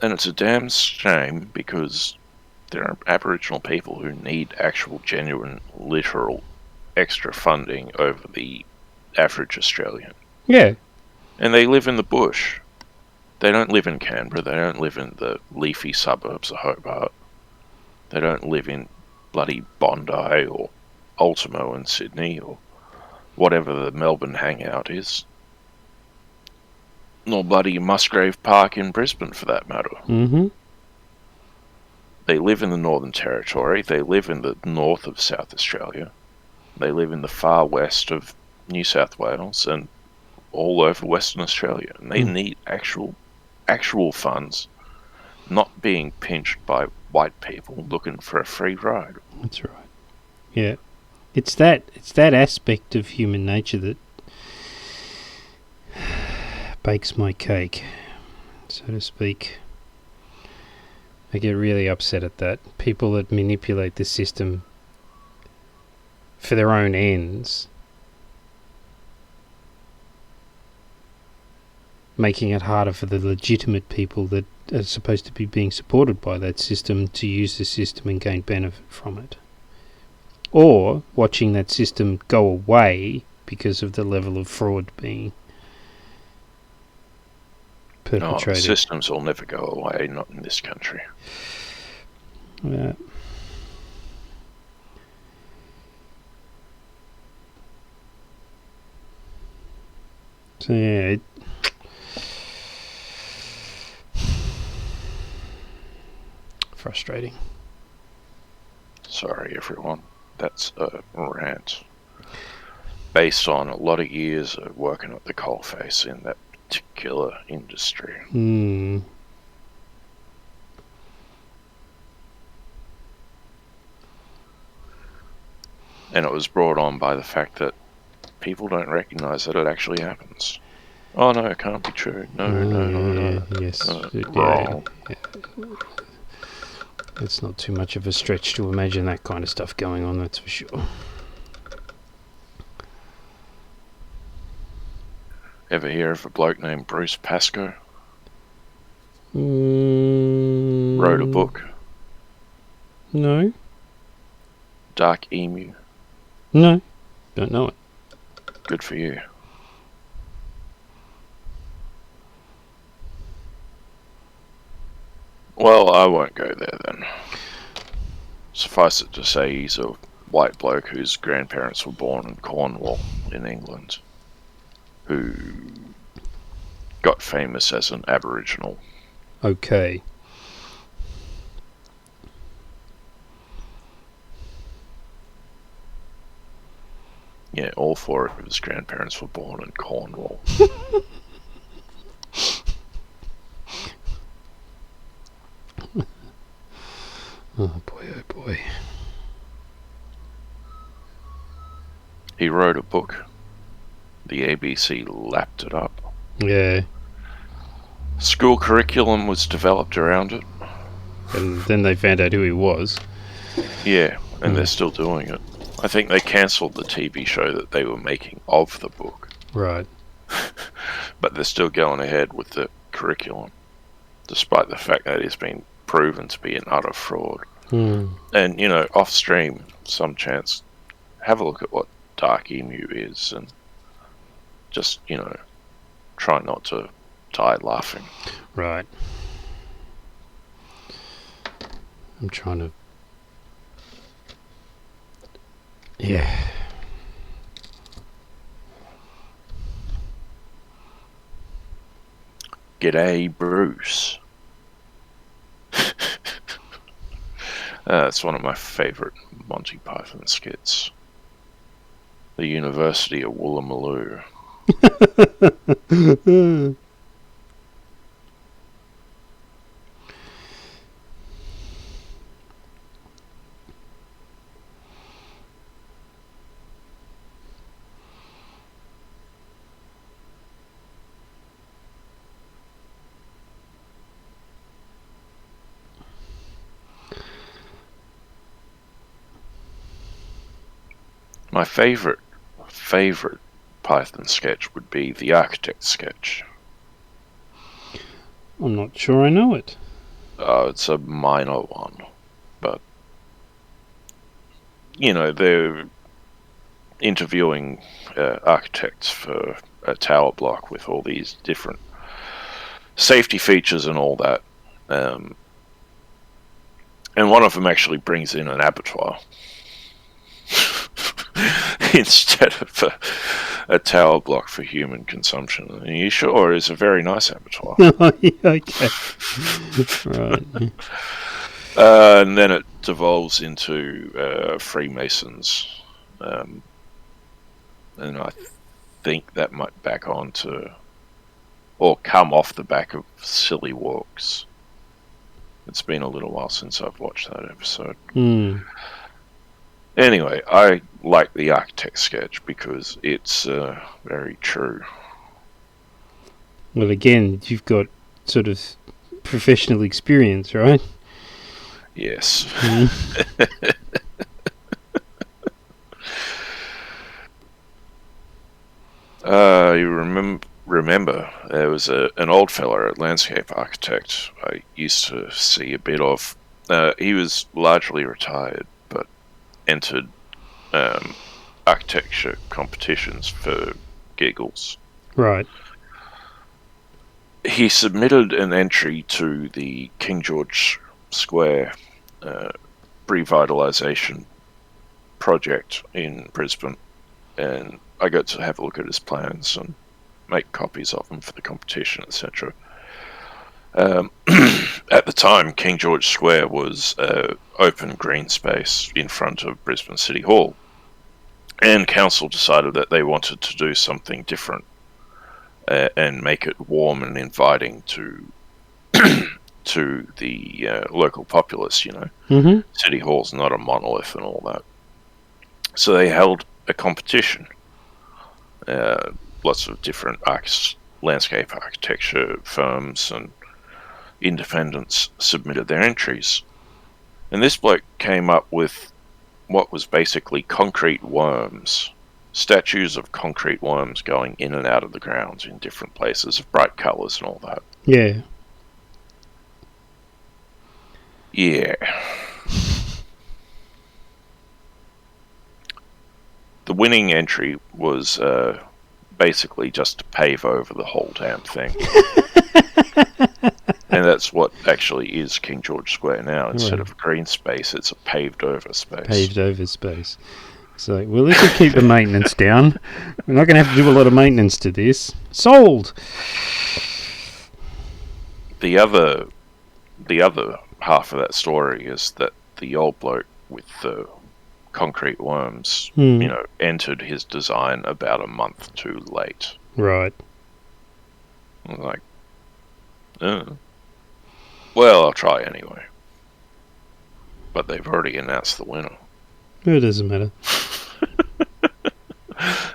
And it's a damn shame because there are Aboriginal people who need actual, genuine, literal extra funding over the average Australian. Yeah. And they live in the bush. They don't live in Canberra. They don't live in the leafy suburbs of Hobart. They don't live in bloody Bondi or Ultimo in Sydney or whatever the Melbourne hangout is. Nor bloody Musgrave Park in Brisbane, for that matter. Mm-hmm. They live in the Northern Territory. They live in the north of South Australia. They live in the far west of New South Wales and all over Western Australia. And they need actual funds, not being pinched by white people looking for a free ride. That's right. Yeah. It's that aspect of human nature that bakes my cake, so to speak. I get really upset at that. People that manipulate the system for their own ends, making it harder for the legitimate people that are supposed to be being supported by that system to use the system and gain benefit from it. Or watching that system go away because of the level of fraud being perpetrated. No, systems will never go away, not in this country. Yeah. So yeah, frustrating. Sorry, everyone. That's a rant based on a lot of years of working at the coalface in that particular industry. And it was brought on by the fact that people don't recognise that it actually happens. Oh no, it can't be true. No. Yes. Wrong. Yeah. It's not too much of a stretch to imagine that kind of stuff going on, that's for sure. Ever hear of a bloke named Bruce Pascoe? Wrote a book. No. Dark Emu. No. Don't know it. Good for you. Well, I won't go there then. Suffice it to say, he's a white bloke whose grandparents were born in Cornwall, in England, who got famous as an Aboriginal. Okay. Yeah, all four of his grandparents were born in Cornwall. Oh boy. He wrote a book. The ABC lapped it up. Yeah. School curriculum was developed around it. And then they found out who he was. Yeah, and they're still doing it. I think they cancelled the TV show that they were making of the book. Right. But they're still going ahead with the curriculum, despite the fact that it's been proven to be an utter fraud. And, you know, off stream, some chance, have a look at what Dark Emu is and just, you know, try not to die laughing. Right. I'm trying to... Yeah. G'day, Bruce. It's one of my favourite Monty Python skits. The University of Woolloomooloo. My favourite Python sketch would be the Architect sketch. I'm not sure I know it. It's a minor one, but, you know, they're interviewing architects for a tower block with all these different safety features and all that. And one of them actually brings in an abattoir instead of a tower block for human consumption. And you sure is a very nice abattoir. Okay. Right. And then it devolves into Freemasons. And I think that might back on to, or come off the back of Silly Walks. It's been a little while since I've watched that episode. Anyway, I like the Architect sketch because it's very true. Well, again, you've got sort of professional experience, right? Yes. You remember there was an old fella, a landscape architect I used to see a bit of. He was largely retired, but entered architecture competitions for giggles. Right. He submitted an entry to the King George Square revitalisation project in Brisbane, and I got to have a look at his plans and make copies of them for the competition, etc. At the time, King George Square was open green space in front of Brisbane City Hall, and council decided that they wanted to do something different and make it warm and inviting to to the local populace. You know, City Hall's not a monolith and all that. So they held a competition. Lots of different landscape architecture firms and independents submitted their entries. And this bloke came up with what was basically concrete worms. Statues of concrete worms going in and out of the ground in different places of bright colours and all that. Yeah. Yeah. The winning entry was basically just to pave over the whole damn thing. And that's what actually is King George Square now. Instead of a green space, it's a paved over space. Paved over space. So, well, this will keep the maintenance down. We're not going to have to do a lot of maintenance to this. Sold! The other half of that story is that the old bloke with the concrete worms, entered his design about a month too late. Right. I was like, well, I'll try anyway. But they've already announced the winner. It doesn't matter.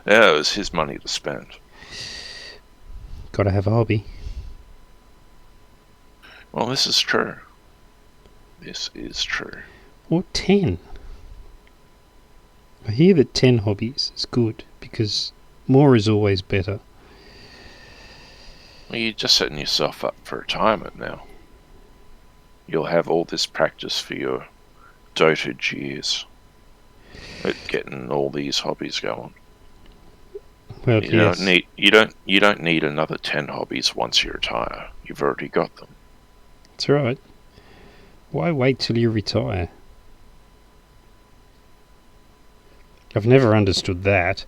Yeah, it was his money to spend. Gotta have a hobby. Well, this is true. This is true. Or 10. I hear that 10 hobbies is good, because more is always better. Well, you're just setting yourself up for retirement now. You'll have all this practice for your dotage years at getting all these hobbies going. Well, you don't need another 10 hobbies once you retire. You've already got them. That's right. Why wait till you retire? I've never understood that.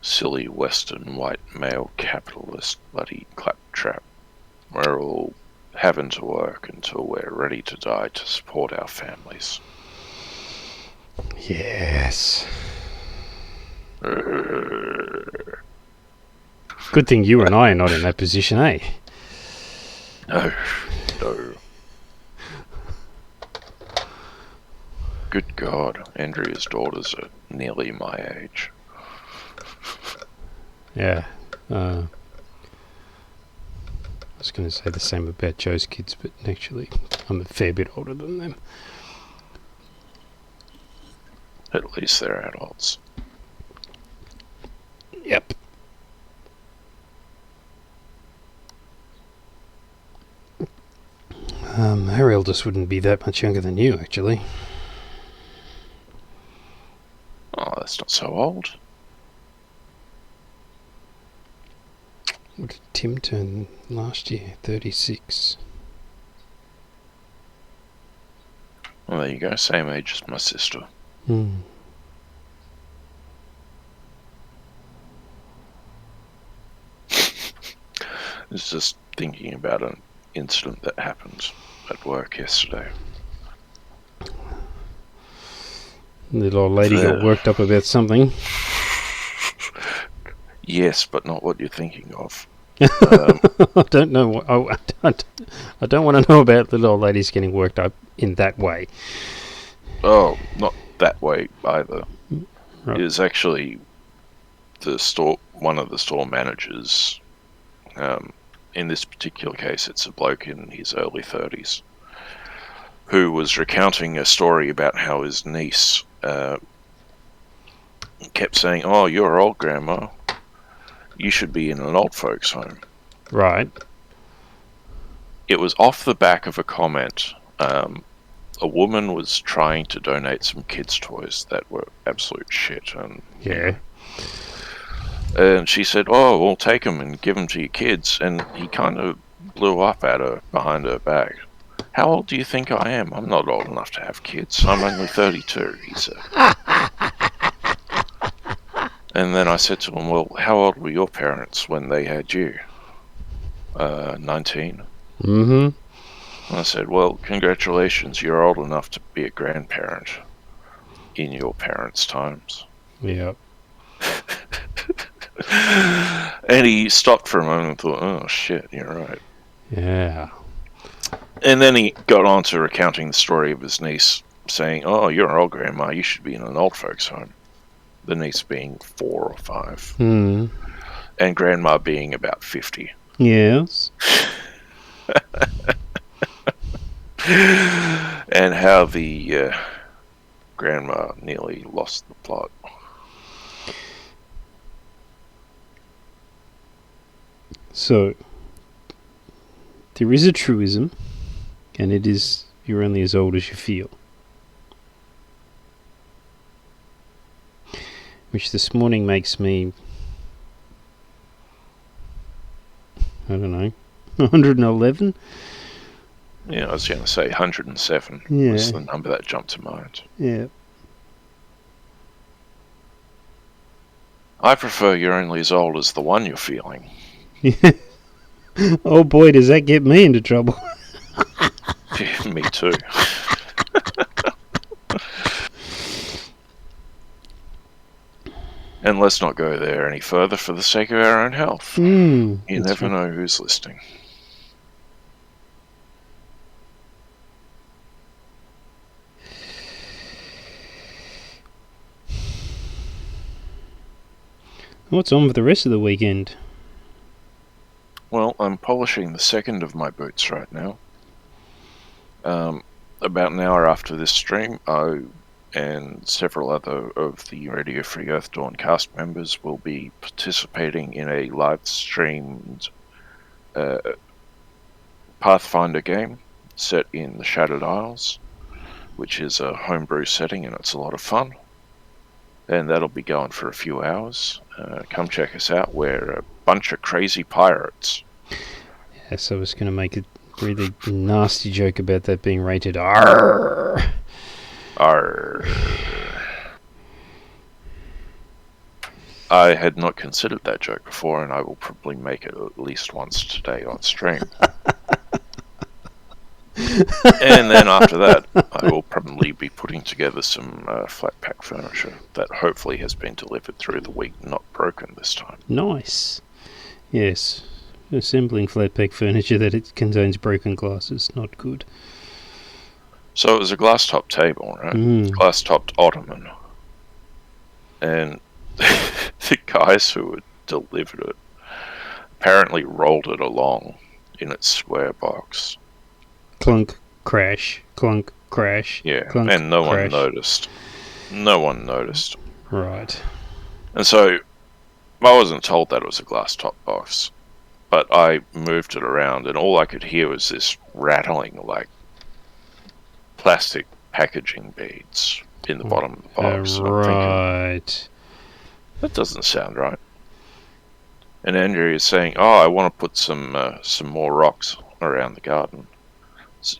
Silly Western white male capitalist bloody claptrap. We're all having to work until we're ready to die to support our families. Yes. Good thing you and I are not in that position, eh? No. Good God, Andrea's daughters are nearly my age. Yeah. I was going to say the same about Joe's kids, but actually I'm a fair bit older than them. At least they're adults. Yep. Her eldest wouldn't be that much younger than you, actually. Oh, that's not so old. What did Tim turn last year? 36. Well, there you go. Same age as my sister. Hmm. I was just thinking about an incident that happened at work yesterday. The little old lady got worked up about something. Yes, but not what you're thinking of. I don't know what. I don't want to know about little old ladies getting worked up in that way. Oh, not that way either. Right. It was actually one of the store managers. In this particular case, it's a bloke in his early 30s who was recounting a story about how his niece kept saying, "Oh, you're old, Grandma. You should be in an old folks' home." Right. It was off the back of a comment. A woman was trying to donate some kids' toys that were absolute shit. Yeah. And she said, "Oh, we'll take them and give them to your kids." And he kind of blew up at her behind her back. "How old do you think I am? I'm not old enough to have kids. I'm only 32, he said. And then I said to him, "Well, how old were your parents when they had you?" 19. Mm-hmm. And I said, "Well, congratulations, you're old enough to be a grandparent in your parents' times." Yep. And he stopped for a moment and thought, "Oh shit, you're right." Yeah. And then he got on to recounting the story of his niece, saying, "Oh, you're an old grandma. You should be in an old folks' home." The niece being 4 or 5. Hmm. And grandma being about 50. Yes. And how the grandma nearly lost the plot. So, there is a truism, and it is you're only as old as you feel. Which this morning makes me, I don't know, 111? Yeah, I was going to say 107 was the number that jumped to mind. Yeah. I prefer you're only as old as the one you're feeling. Oh boy, does that get me into trouble. Yeah, me too. And let's not go there any further for the sake of our own health. You never know who's listening. What's on for the rest of the weekend? Well, I'm polishing the second of my boots right now. About an hour after this stream, I and several other of the Radio Free Earth Dawn cast members will be participating in a live-streamed Pathfinder game set in the Shattered Isles, which is a homebrew setting, and it's a lot of fun. And that'll be going for a few hours. Come check us out. We're a bunch of crazy pirates. Yes, I was going to make a really nasty joke about that being rated R. Arr. I had not considered that joke before, and I will probably make it at least once today on stream. And then after that, I will probably be putting together some flat pack furniture that hopefully has been delivered through the week, not broken this time. Nice. Yes. Assembling flat pack furniture that it contains broken glass is not good. So it was a glass top table, right? Glass topped ottoman. And the guys who had delivered it apparently rolled it along in its square box. Clunk, crash, clunk, crash. Yeah, clunk, and no crash. one noticed. No one noticed. Right. And so I wasn't told that it was a glass top box, but I moved it around, and all I could hear was this rattling, like plastic packaging beads in the bottom of the box. And I'm thinking, that doesn't sound right. And Andrew is saying, "Oh, I want to put some more rocks around the garden.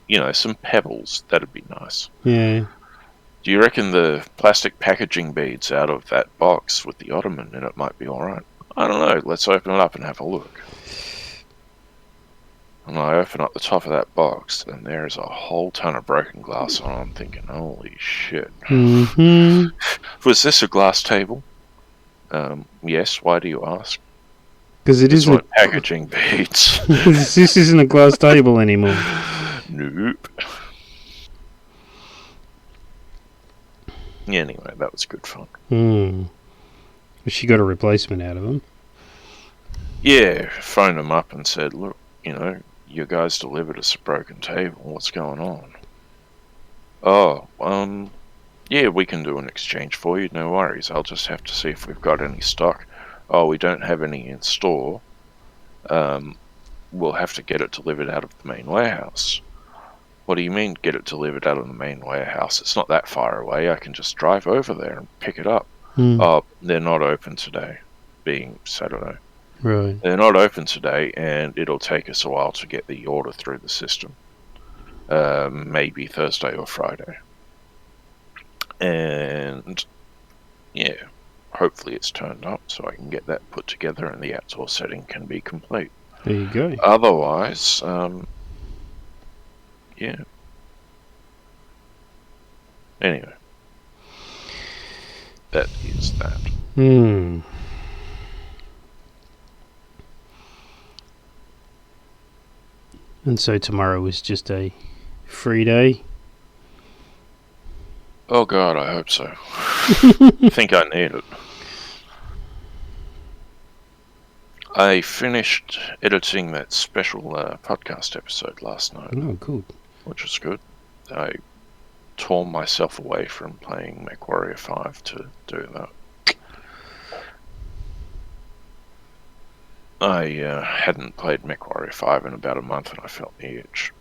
You know, some pebbles. That'd be nice." Yeah. Do you reckon the plastic packaging beads out of that box with the ottoman in it might be alright? I don't know. Let's open it up and have a look. And I open up the top of that box, and there's a whole ton of broken glass on it. I'm thinking, holy shit. Was this a glass table? Yes. Why do you ask? Because it isn't packaging beads. This isn't a glass table anymore. Nope. Yeah, anyway, that was good fun. She got a replacement out of them. Yeah, phoned them up and said, "Look, you know, you guys delivered us a broken table. What's going on?" "Oh, yeah, we can do an exchange for you. No worries. I'll just have to see if we've got any stock." "Oh, we don't have any in store. We'll have to get it delivered out of the main warehouse." "What do you mean, get it delivered out of the main warehouse? It's not that far away. I can just drive over there and pick it up." "Oh, they're not open today," being Saturday. Right. "They're not open today, and it'll take us a while to get the order through the system. Maybe Thursday or Friday." And yeah, hopefully it's turned up so I can get that put together and the outdoor setting can be complete. There you go. Otherwise, yeah. Anyway, that is that. And so tomorrow was just a free day. Oh God, I hope so. I think I need it. I finished editing that special podcast episode last night. Oh, good. Which was good. I tore myself away from playing MechWarrior 5 to do that. I hadn't played MechWarrior 5 in about a month and I felt the itch.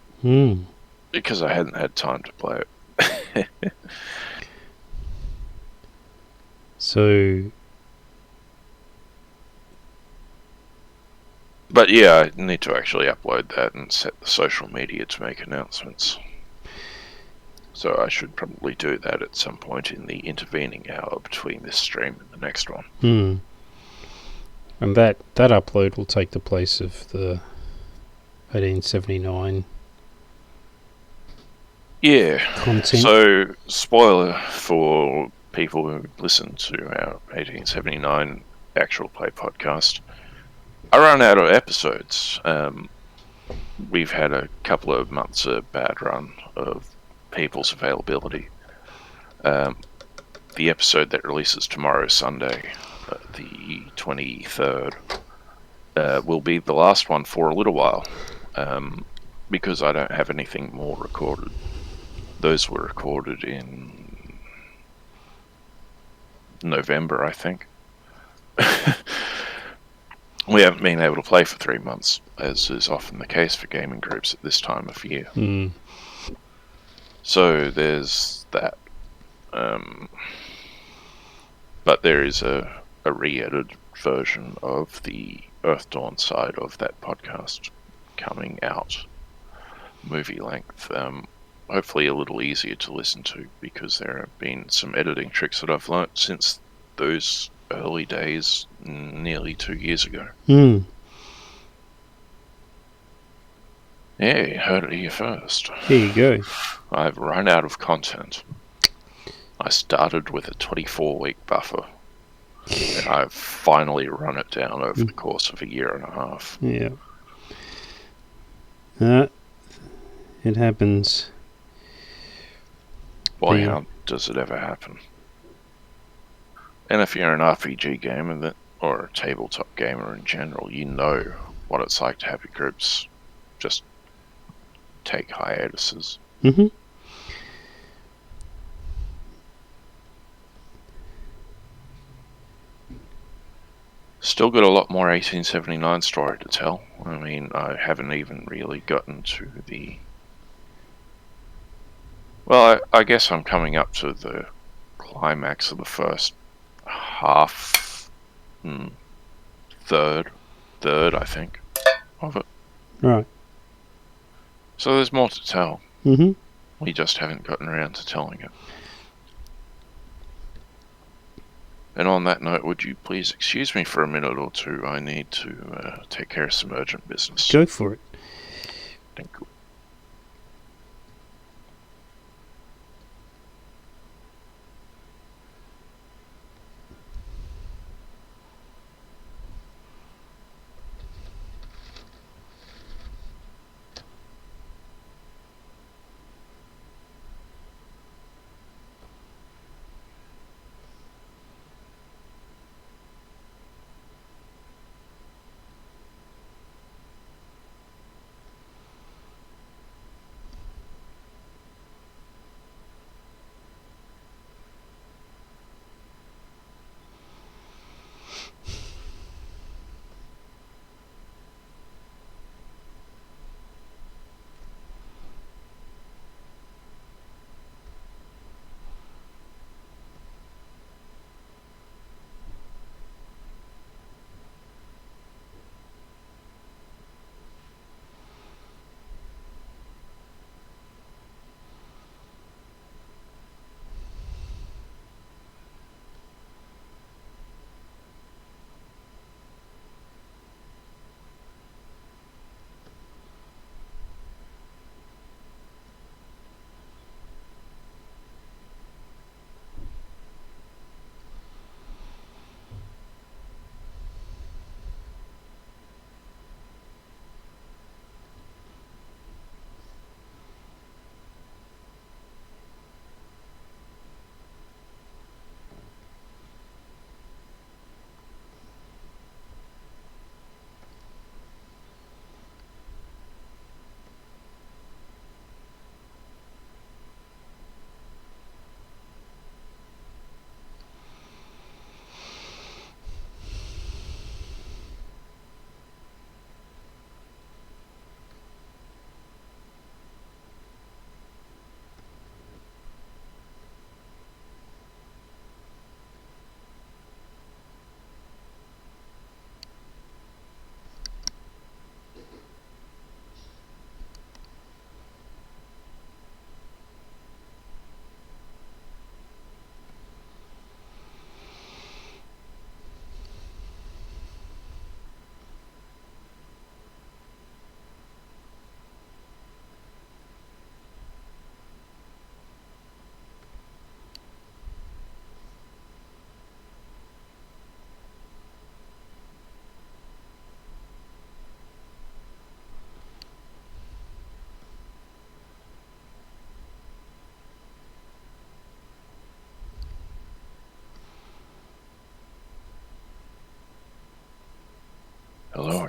Because I hadn't had time to play it. So... But yeah, I need to actually upload that and set the social media to make announcements. So I should probably do that at some point in the intervening hour between this stream and the next one. And that upload will take the place of the 1879 content. So spoiler for people who listen to our 1879 actual play podcast. I run out of episodes. We've had a couple of months of bad run of people's availability. The episode that releases tomorrow, Sunday, the 23rd, will be the last one for a little while, because I don't have anything more recorded. Those were recorded in November, I think. We haven't been able to play for 3 months, as is often the case for gaming groups at this time of year. So there's that. But there is a re-edited version of the Earth Dawn side of that podcast coming out, movie length. Hopefully a little easier to listen to, because there have been some editing tricks that I've learnt since those early days, nearly 2 years ago. Yeah, you heard it here first. There you go. I've run out of content. I started with a 24-week buffer, and I've finally run it down over the course of a year and a half. Yeah. It happens. Boy, how does it ever happen? And if you're an RPG gamer or a tabletop gamer in general, you know what it's like to have your groups just take hiatuses. Still got a lot more 1879 story to tell. I mean, I haven't even really gotten to the... Well, I guess I'm coming up to the climax of the first half, third, I think, of it. Right. So there's more to tell. We just haven't gotten around to telling it. And on that note, would you please excuse me for a minute or two? I need to take care of some urgent business. Go for it. Thank you.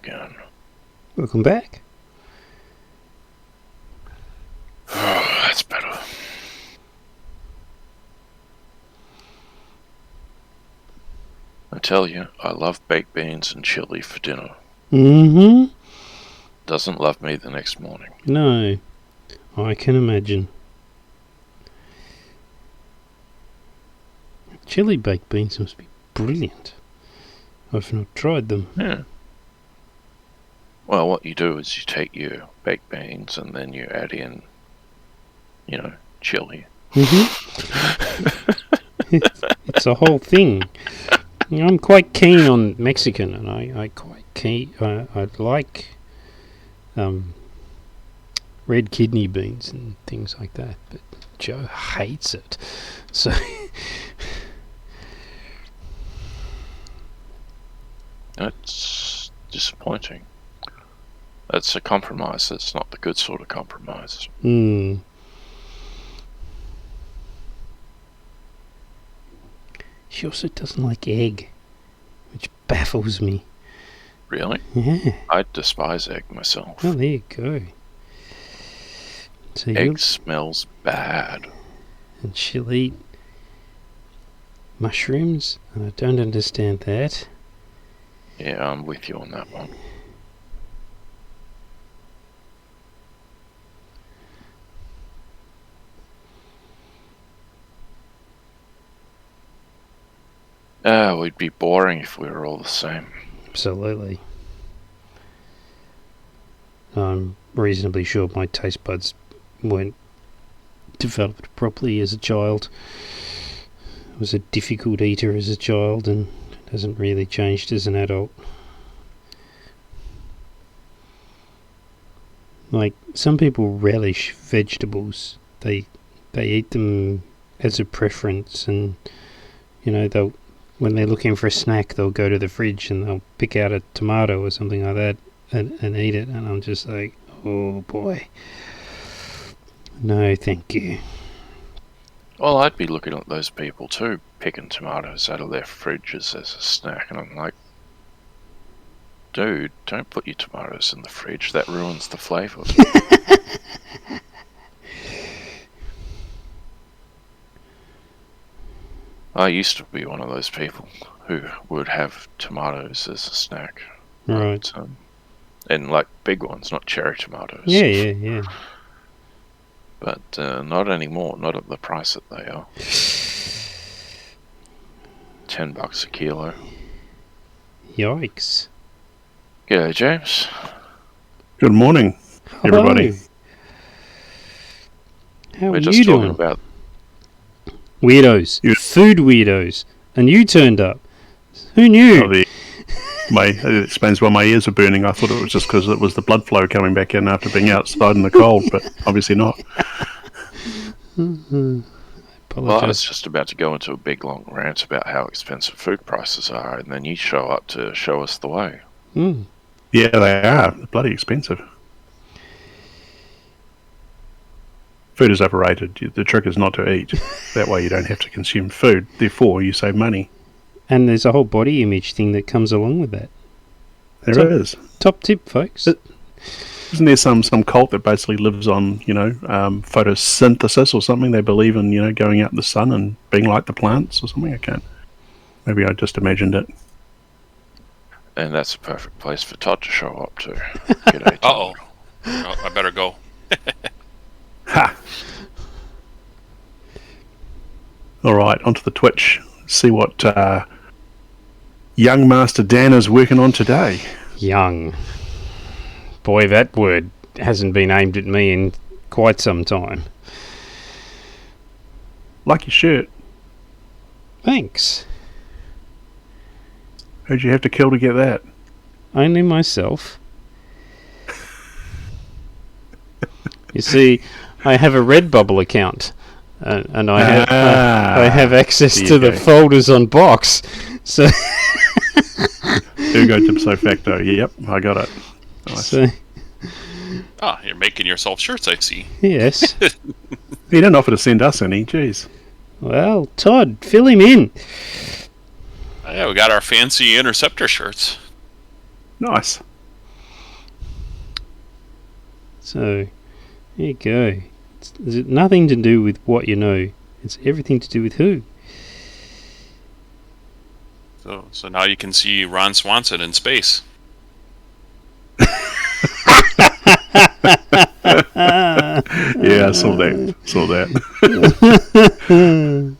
again. Welcome back. Oh, that's better. I tell you, I love baked beans and chili for dinner. Mm-hmm. Doesn't love me the next morning. No, I can imagine. Chili baked beans must be brilliant. I've not tried them. Yeah. Well, what you do is you take your baked beans and then you add in, chili. Mm-hmm. It's a whole thing. I'm quite keen on Mexican, and I like red kidney beans and things like that. But Joe hates it, so. That's disappointing. That's a compromise. That's not the good sort of compromise. Mm. She also doesn't like egg, which baffles me. Really? Yeah. I despise egg myself. Oh, there you go. So egg smells bad. And she'll eat mushrooms, and I don't understand that. Yeah, I'm with you on that one. We'd be boring if we were all the same. Absolutely. I'm reasonably sure my taste buds weren't developed properly as a child. I was a difficult eater as a child and hasn't really changed as an adult. Like, some people relish vegetables. They eat them as a preference, and they'll, when they're looking for a snack, they'll go to the fridge and they'll pick out a tomato or something like that and eat it, and I'm just like, oh boy, no thank you. Well, I'd be looking at those people too, picking tomatoes out of their fridges as a snack, and I'm like, dude, don't put your tomatoes in the fridge, that ruins the flavour. I used to be one of those people who would have tomatoes as a snack. Right. But, and like big ones, not cherry tomatoes. Yeah. But not anymore, not at the price that they are. $10 a kilo. Yikes. G'day, James. Good morning, everybody. How We're are just you talking doing? about Weirdos. Food weirdos. And you turned up. Who knew? It explains why my ears are burning. I thought it was just because it was the blood flow coming back in after being outside in the cold, but obviously not. Well, I was just about to go into a big long rant about how expensive food prices are, and then you show up to show us the way. Mm. Yeah, they are. They're bloody expensive. Food is overrated. The trick is not to eat. That way you don't have to consume food. Therefore, you save money. And there's a whole body image thing that comes along with that. There is. Top tip, folks. Isn't there some cult that basically lives on, photosynthesis or something? They believe in, going out in the sun and being like the plants or something? I can't. Maybe I just imagined it. And that's a perfect place for Todd to show up to. G'day, Todd. Oh, I better go. Ha! All right, onto the Twitch. See what young Master Dan is working on today. Young. Boy, that word hasn't been aimed at me in quite some time. Like your shirt. Thanks. Who'd you have to kill to get that? Only myself. You see, I have a Redbubble account, and I have access to the folders on Box. So. Ergo ipso facto. Yep, I got it. Nice. So, you're making yourself shirts, I see. Yes. He didn't offer to send us any. Jeez. Well, Todd, fill him in. Yeah, we got our fancy interceptor shirts. Nice. So, there you go. It's nothing to do with what you know. It's everything to do with who. So now you can see Ron Swanson in space. Yeah, I saw that.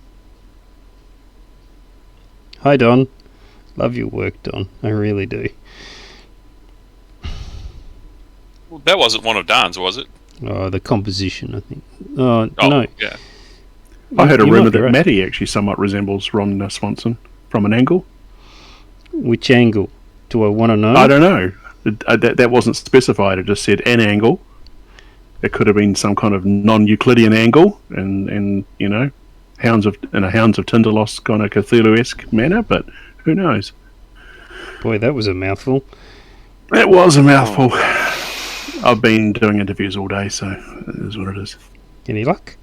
Hi, Don. Love your work, Don. I really do. Well, that wasn't one of Don's, was it? Oh, the composition, I think. Oh, Oh, no. yeah. I heard a You rumour might be that right. Matty actually somewhat resembles Ron Swanson from an angle. Which angle? Do I want to know? I don't know. That wasn't specified. It just said an angle. It could have been some kind of non-Euclidean angle, and you know, Hounds of Tindalos kind of Cthulhu-esque manner. But who knows? Boy, that was a mouthful. It was a mouthful. I've been doing interviews all day, so it is what it is. Any luck?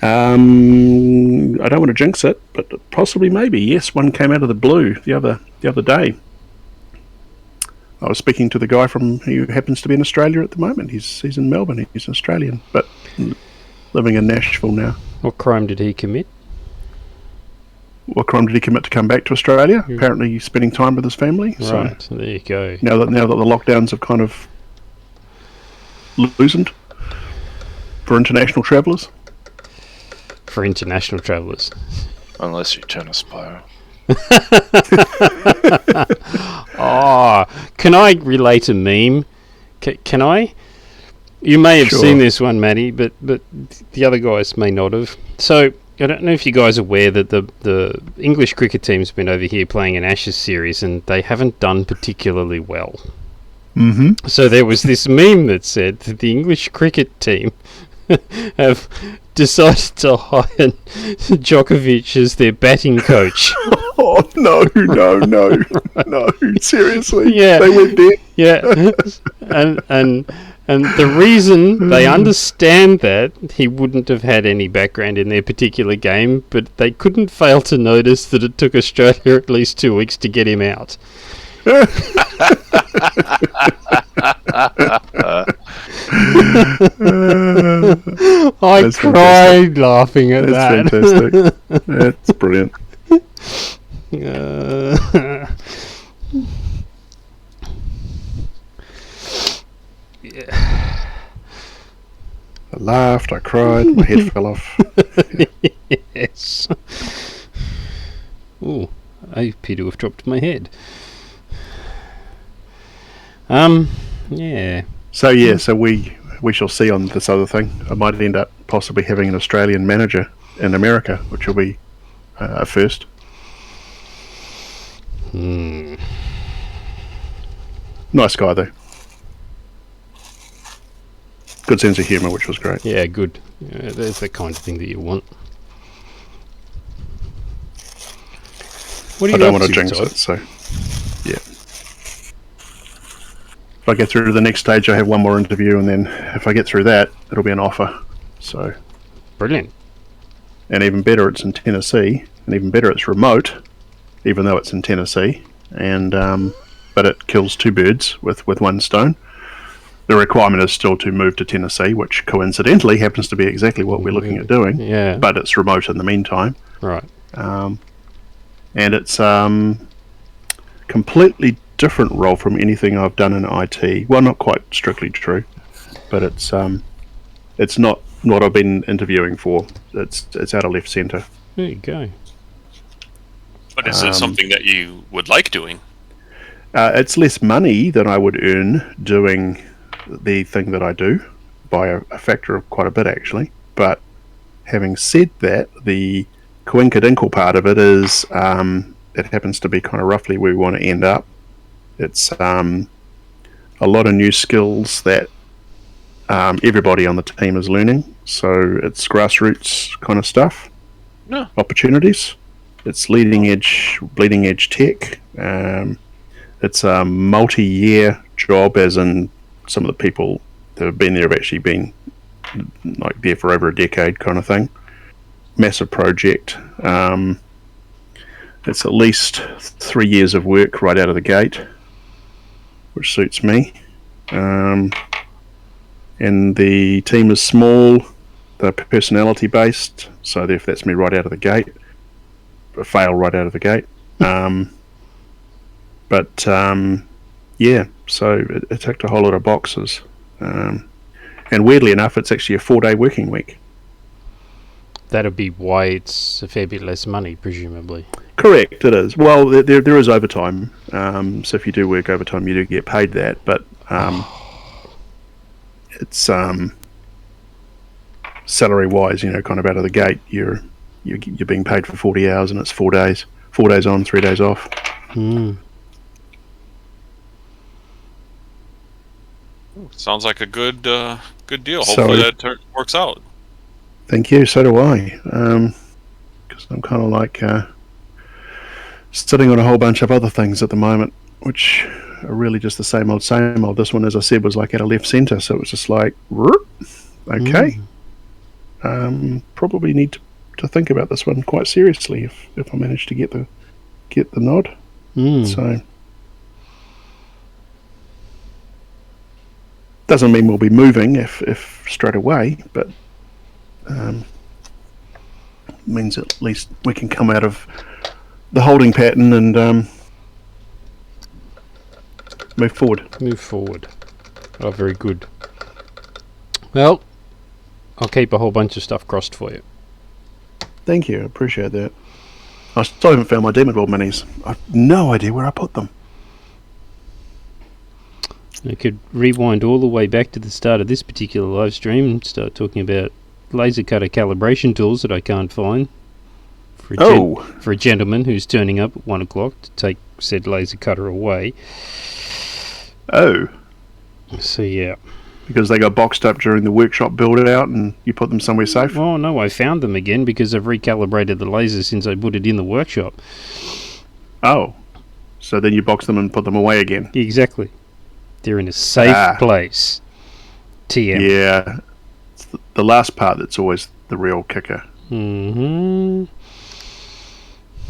I don't want to jinx it, but possibly, maybe, yes. One came out of the blue the other day. I was speaking to the guy who happens to be in Australia at the moment. He's in Melbourne. He's Australian, but living in Nashville now. What crime did he commit? What crime did he commit to come back to Australia? Apparently, he's spending time with his family. Right, So there you go. now that the lockdowns have kind of loosened for international travellers. For international travellers. Unless you turn a spy. Oh, can I relate a meme? Can I? You may have Sure. seen this one, Matty, but the other guys may not have. So, I don't know if you guys are aware that the English cricket team's been over here playing an Ashes series and they haven't done particularly well. Mm-hmm. So there was this meme that said that the English cricket team have decided to hire Djokovic as their batting coach. Oh, no. Seriously? Yeah. They went there? Yeah, and the reason they understand that he wouldn't have had any background in their particular game, but they couldn't fail to notice that it took Australia at least 2 weeks to get him out. I That's cried laughing at That's that. fantastic. That's brilliant. I laughed, I cried, my head fell off. Yes. Ooh, I appear to have dropped my head. Yeah. So we shall see on this other thing. I might end up possibly having an Australian manager in America, which will be a first. Nice guy though. Good sense of humour, which was great. Yeah, good. Yeah, that's the kind of thing that you want. What are I you don't up want to to, jinx Todd? it, so yeah. If I get through to the next stage, I have one more interview, and then if I get through that, it'll be an offer. So, Brilliant. and even better, it's in Tennessee, and even better, it's remote, even though it's in Tennessee, and but it kills two birds with one stone. The requirement is still to move to Tennessee, which coincidentally happens to be exactly what we're looking at doing. Yeah. But it's remote in the meantime. Right. And it's completely different role from anything I've done in IT. Well, not quite strictly true, but it's not what I've been interviewing for. It's out of left centre. There you go. But is it something that you would like doing? It's less money than I would earn doing the thing that I do by a factor of quite a bit, actually. But having said that, the coinkadinkle part of it is it happens to be kind of roughly where we want to end up. It's a lot of new skills that everybody on the team is learning. So it's grassroots kind of stuff, opportunities. It's bleeding edge tech. It's a multi-year job, as in some of the people that have been there have actually been like there for over a decade, kind of thing. Massive project. It's at least 3 years of work right out of the gate, which suits me. and the team is small. They're personality based, so if that's me right out of the gate, fail right out of the gate. Yeah, so it ticked a whole lot of boxes. And weirdly enough, it's actually a 4-day working week. That'd be why it's a fair bit less money, presumably. Correct, it is. Well, there is overtime. So if you do work overtime, you do get paid that. But it's salary-wise, kind of out of the gate, you're being paid for 40 hours, and it's 4 days. 4 days on, 3 days off. Sounds like a good deal. Hopefully that works out. Thank you. So do I. Because I'm kind of like sitting on a whole bunch of other things at the moment, which are really just the same old, same old. This one, as I said, was like at a left centre, so it was just like, okay. Probably need to think about this one quite seriously if I manage to get the nod. So doesn't mean we'll be moving if straight away, but means at least we can come out of the holding pattern and move forward. Oh, very good. Well, I'll keep a whole bunch of stuff crossed for you. Thank you, I appreciate that. I still haven't found my Demonworld minis. I've no idea where I put them. I could rewind all the way back to the start of this particular live stream and start talking about laser cutter calibration tools that I can't find for a gentleman who's turning up at 1 o'clock to take said laser cutter away. Oh. So yeah. Because they got boxed up during the workshop build out and you put them somewhere safe? Oh no, I found them again because I've recalibrated the laser since I put it in the workshop. Oh. So then you box them and put them away again? Exactly. They're in a safe place. TM. Yeah. It's the last part that's always the real kicker.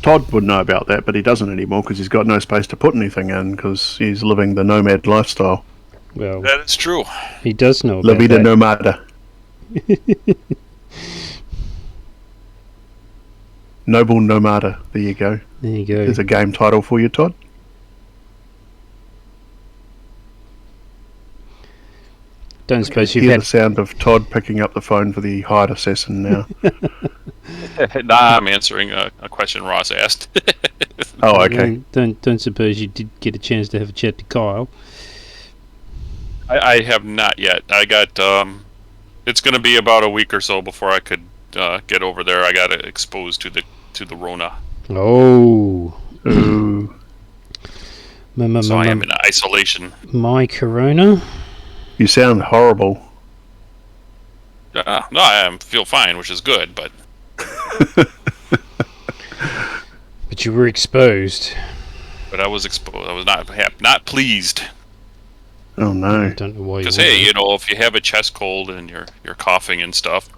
Todd would know about that, but he doesn't anymore because he's got no space to put anything in because he's living the nomad lifestyle. Well, that is true. He does know about La vida that. nomada. Noble Nomada. There you go. There you go. There's a game title for you, Todd. Don't suppose you've hear had the sound of Todd picking up the phone for the hired assassin now. Nah, I'm answering a question Ross asked. Oh, okay. Don't suppose you did get a chance to have a chat to Kyle? I have not yet. I got it's going to be about a week or so before I could get over there. I got exposed to the Rona. Oh. Ooh. So I am in isolation. My Corona? You sound horrible. No, I feel fine, which is good, but... But you were exposed. But I was exposed. I was not pleased. Oh, no. I don't know why you Because, hey, if you have a chest cold and you're coughing and stuff,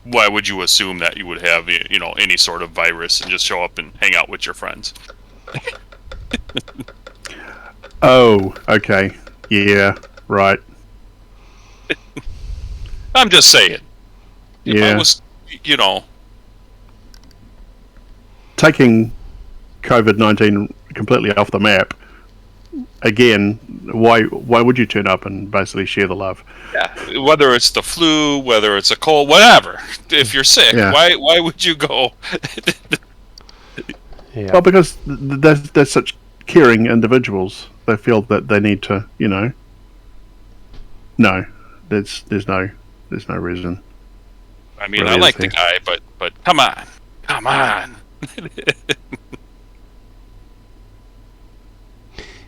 why would you assume that you would have, any sort of virus and just show up and hang out with your friends? Oh, okay. Yeah, right. I'm just saying. If I was, taking COVID-19 completely off the map, again, why would you turn up and basically share the love? Yeah, whether it's the flu, whether it's a cold, whatever. If you're sick, why would you go? Yeah. Well, because they're such caring individuals. They feel that they need to, No, there's no reason. I mean, really I like the guy, but come on.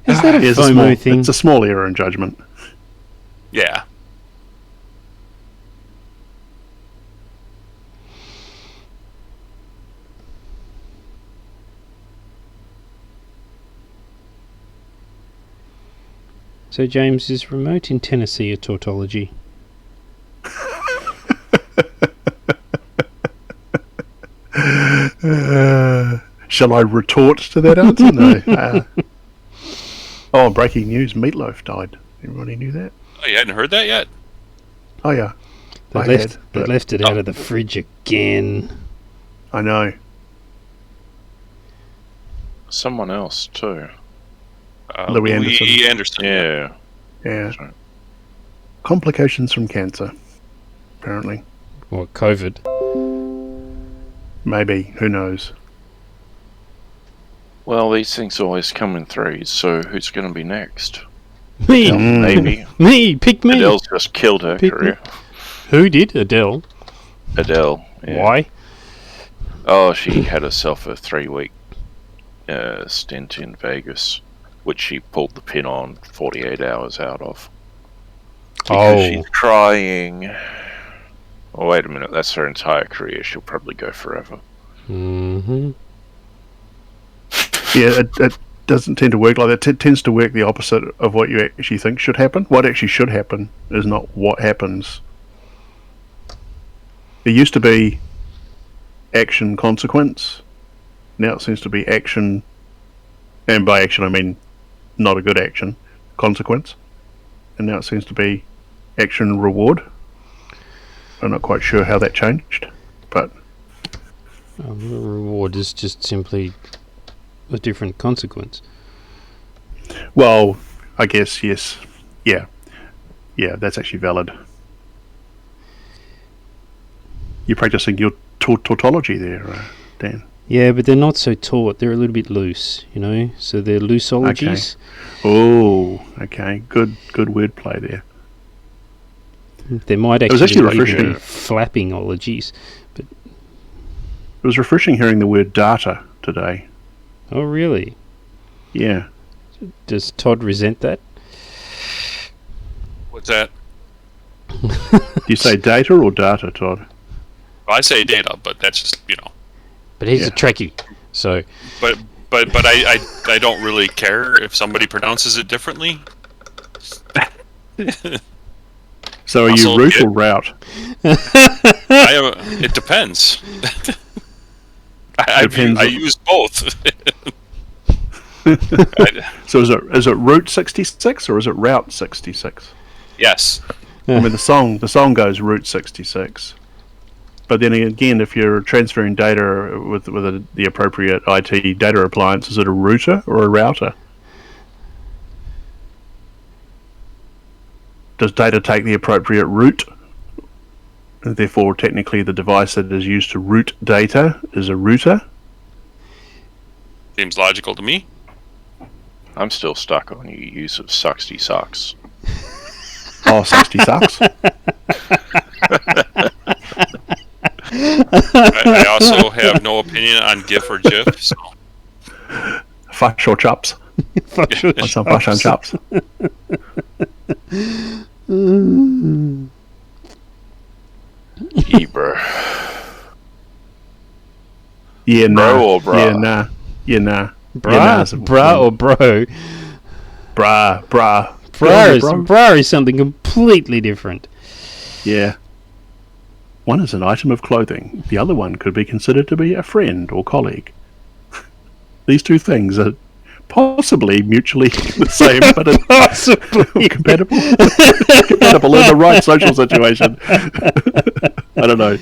Is that a FOMO thing? It's a small error in judgment. Yeah. So, James, is remote in Tennessee a tautology? Shall I retort to that answer? No. Breaking news, Meatloaf died. Everybody knew that? Oh, you hadn't heard that yet? Oh yeah, They left it out of the fridge again. I know. Someone else too. Louis Anderson. Yeah. Complications from cancer, apparently. Or COVID. Maybe. Who knows? Well, these things always come in threes, so who's going to be next? Me! Maybe. Me! Pick me! Adele's just killed her career. Who did? Adele? Adele. Yeah. Why? Oh, she had herself a 3-week stint in Vegas, which she pulled the pin on 48 hours out of. Because she's crying. Oh, wait a minute, that's her entire career. She'll probably go forever. Mm-hmm. Yeah, it doesn't tend to work like that. It tends to work the opposite of what you actually think should happen. What actually should happen is not what happens. There used to be action consequence. Now it seems to be action, and by action I mean not a good action, consequence. And now it seems to be action reward. I'm not quite sure how that changed, but The reward is just simply a different consequence. well, I guess yes, yeah, that's actually valid. You're practicing your tautology there, Dan. Yeah, but they're not so taut. They're a little bit loose, you know. So they're looseologies. Oh, okay. Good wordplay there. There might was actually actually refreshing. be flappingologies. But It was refreshing hearing the word data today. oh, really? Yeah. Does Todd resent that? What's that? Do you say data or data, Todd? I say data, but that's just But he's Yeah. a Trekkie, so But I don't really care if somebody pronounces it differently. So are Also, you root or route? It depends. Depends I on- use both. So is it Route 66 or is it Route 66? Yes. I mean the song goes Route 66. But then again, if you're transferring data with the appropriate IT data appliance, is it a router or a router? Does data take the appropriate route? And therefore, technically, the device that is used to route data is a router? Seems logical to me. I'm still stuck on your use of 60 sucks. Oh, 60 sucks. I also have no opinion on GIF or GIF. So. Fush or chops. Want some fush and chops. Ebro. Yeah, nah. Bro or bra? Yeah, nah. Yeah, nah. bra or bro. Bra. Bra is something completely different. Yeah. One is an item of clothing. The other one could be considered to be a friend or colleague. These two things are possibly mutually the same, but Possibly compatible. Compatible in the right social situation. I don't know.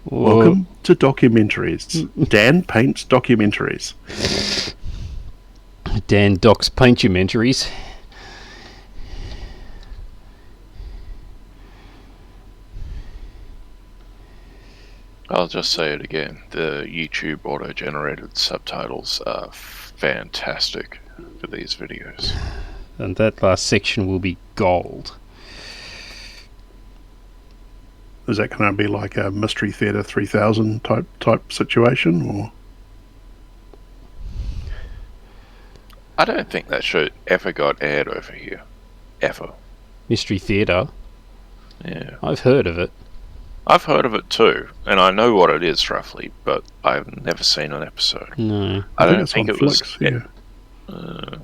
Welcome to documentaries. Dan paints documentaries. Dan docs paintumentaries. I'll just say it again. The YouTube auto-generated subtitles are fantastic for these videos. And that last section will be gold. Is that going to be like a Mystery Theatre 3000 type situation, or? I don't think that show ever got aired over here. Ever. Mystery Theatre. Yeah. I've heard of it. I've heard of it too, and I know what it is roughly, but I've never seen an episode. No. I don't it's think on it was. Flix, yeah.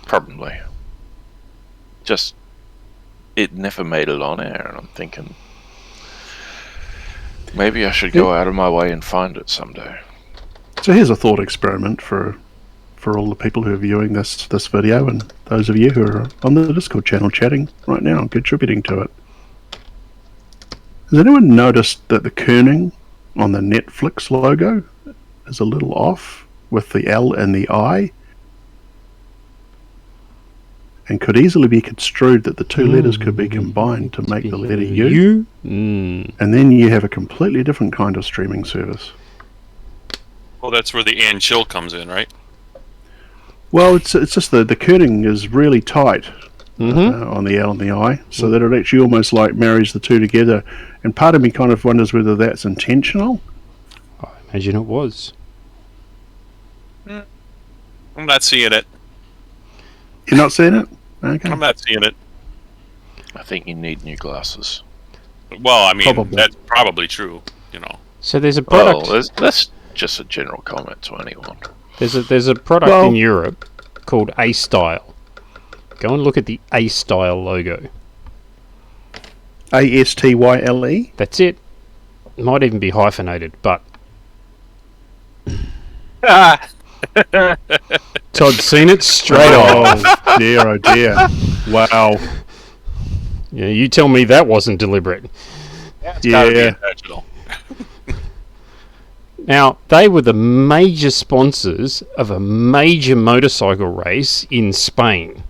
Probably. Just, it never made it on air, and I'm thinking maybe I should go out of my way and find it someday. So here's a thought experiment for for all the people who are viewing this video and those of you who are on the Discord channel chatting right now and contributing to it. Has anyone noticed that the kerning on the Netflix logo is a little off with the L and the I? And could easily be construed that the two letters could be combined to make the letter U. And then you have a completely different kind of streaming service. Well, that's where the and chill comes in, right? Well, it's just the kerning is really tight on the L and the I, so that it actually almost like marries the two together. And part of me kind of wonders whether that's intentional. I imagine it was. I'm not seeing it. You're not seeing it? Okay. I'm not seeing it. I think you need new glasses. Well, I mean, Probably. that's probably true, you know. So there's a product. Well, that's just a general comment to anyone. There's a product in Europe called A-Style. Go and look at the A-Style logo. ASTYLE? That's it. It might even be hyphenated, but Todd's seen it straight off. Oh dear, oh dear. Wow. Yeah, you tell me that wasn't deliberate. It's gotta be intentional. Now, they were the major sponsors of a major motorcycle race in Spain.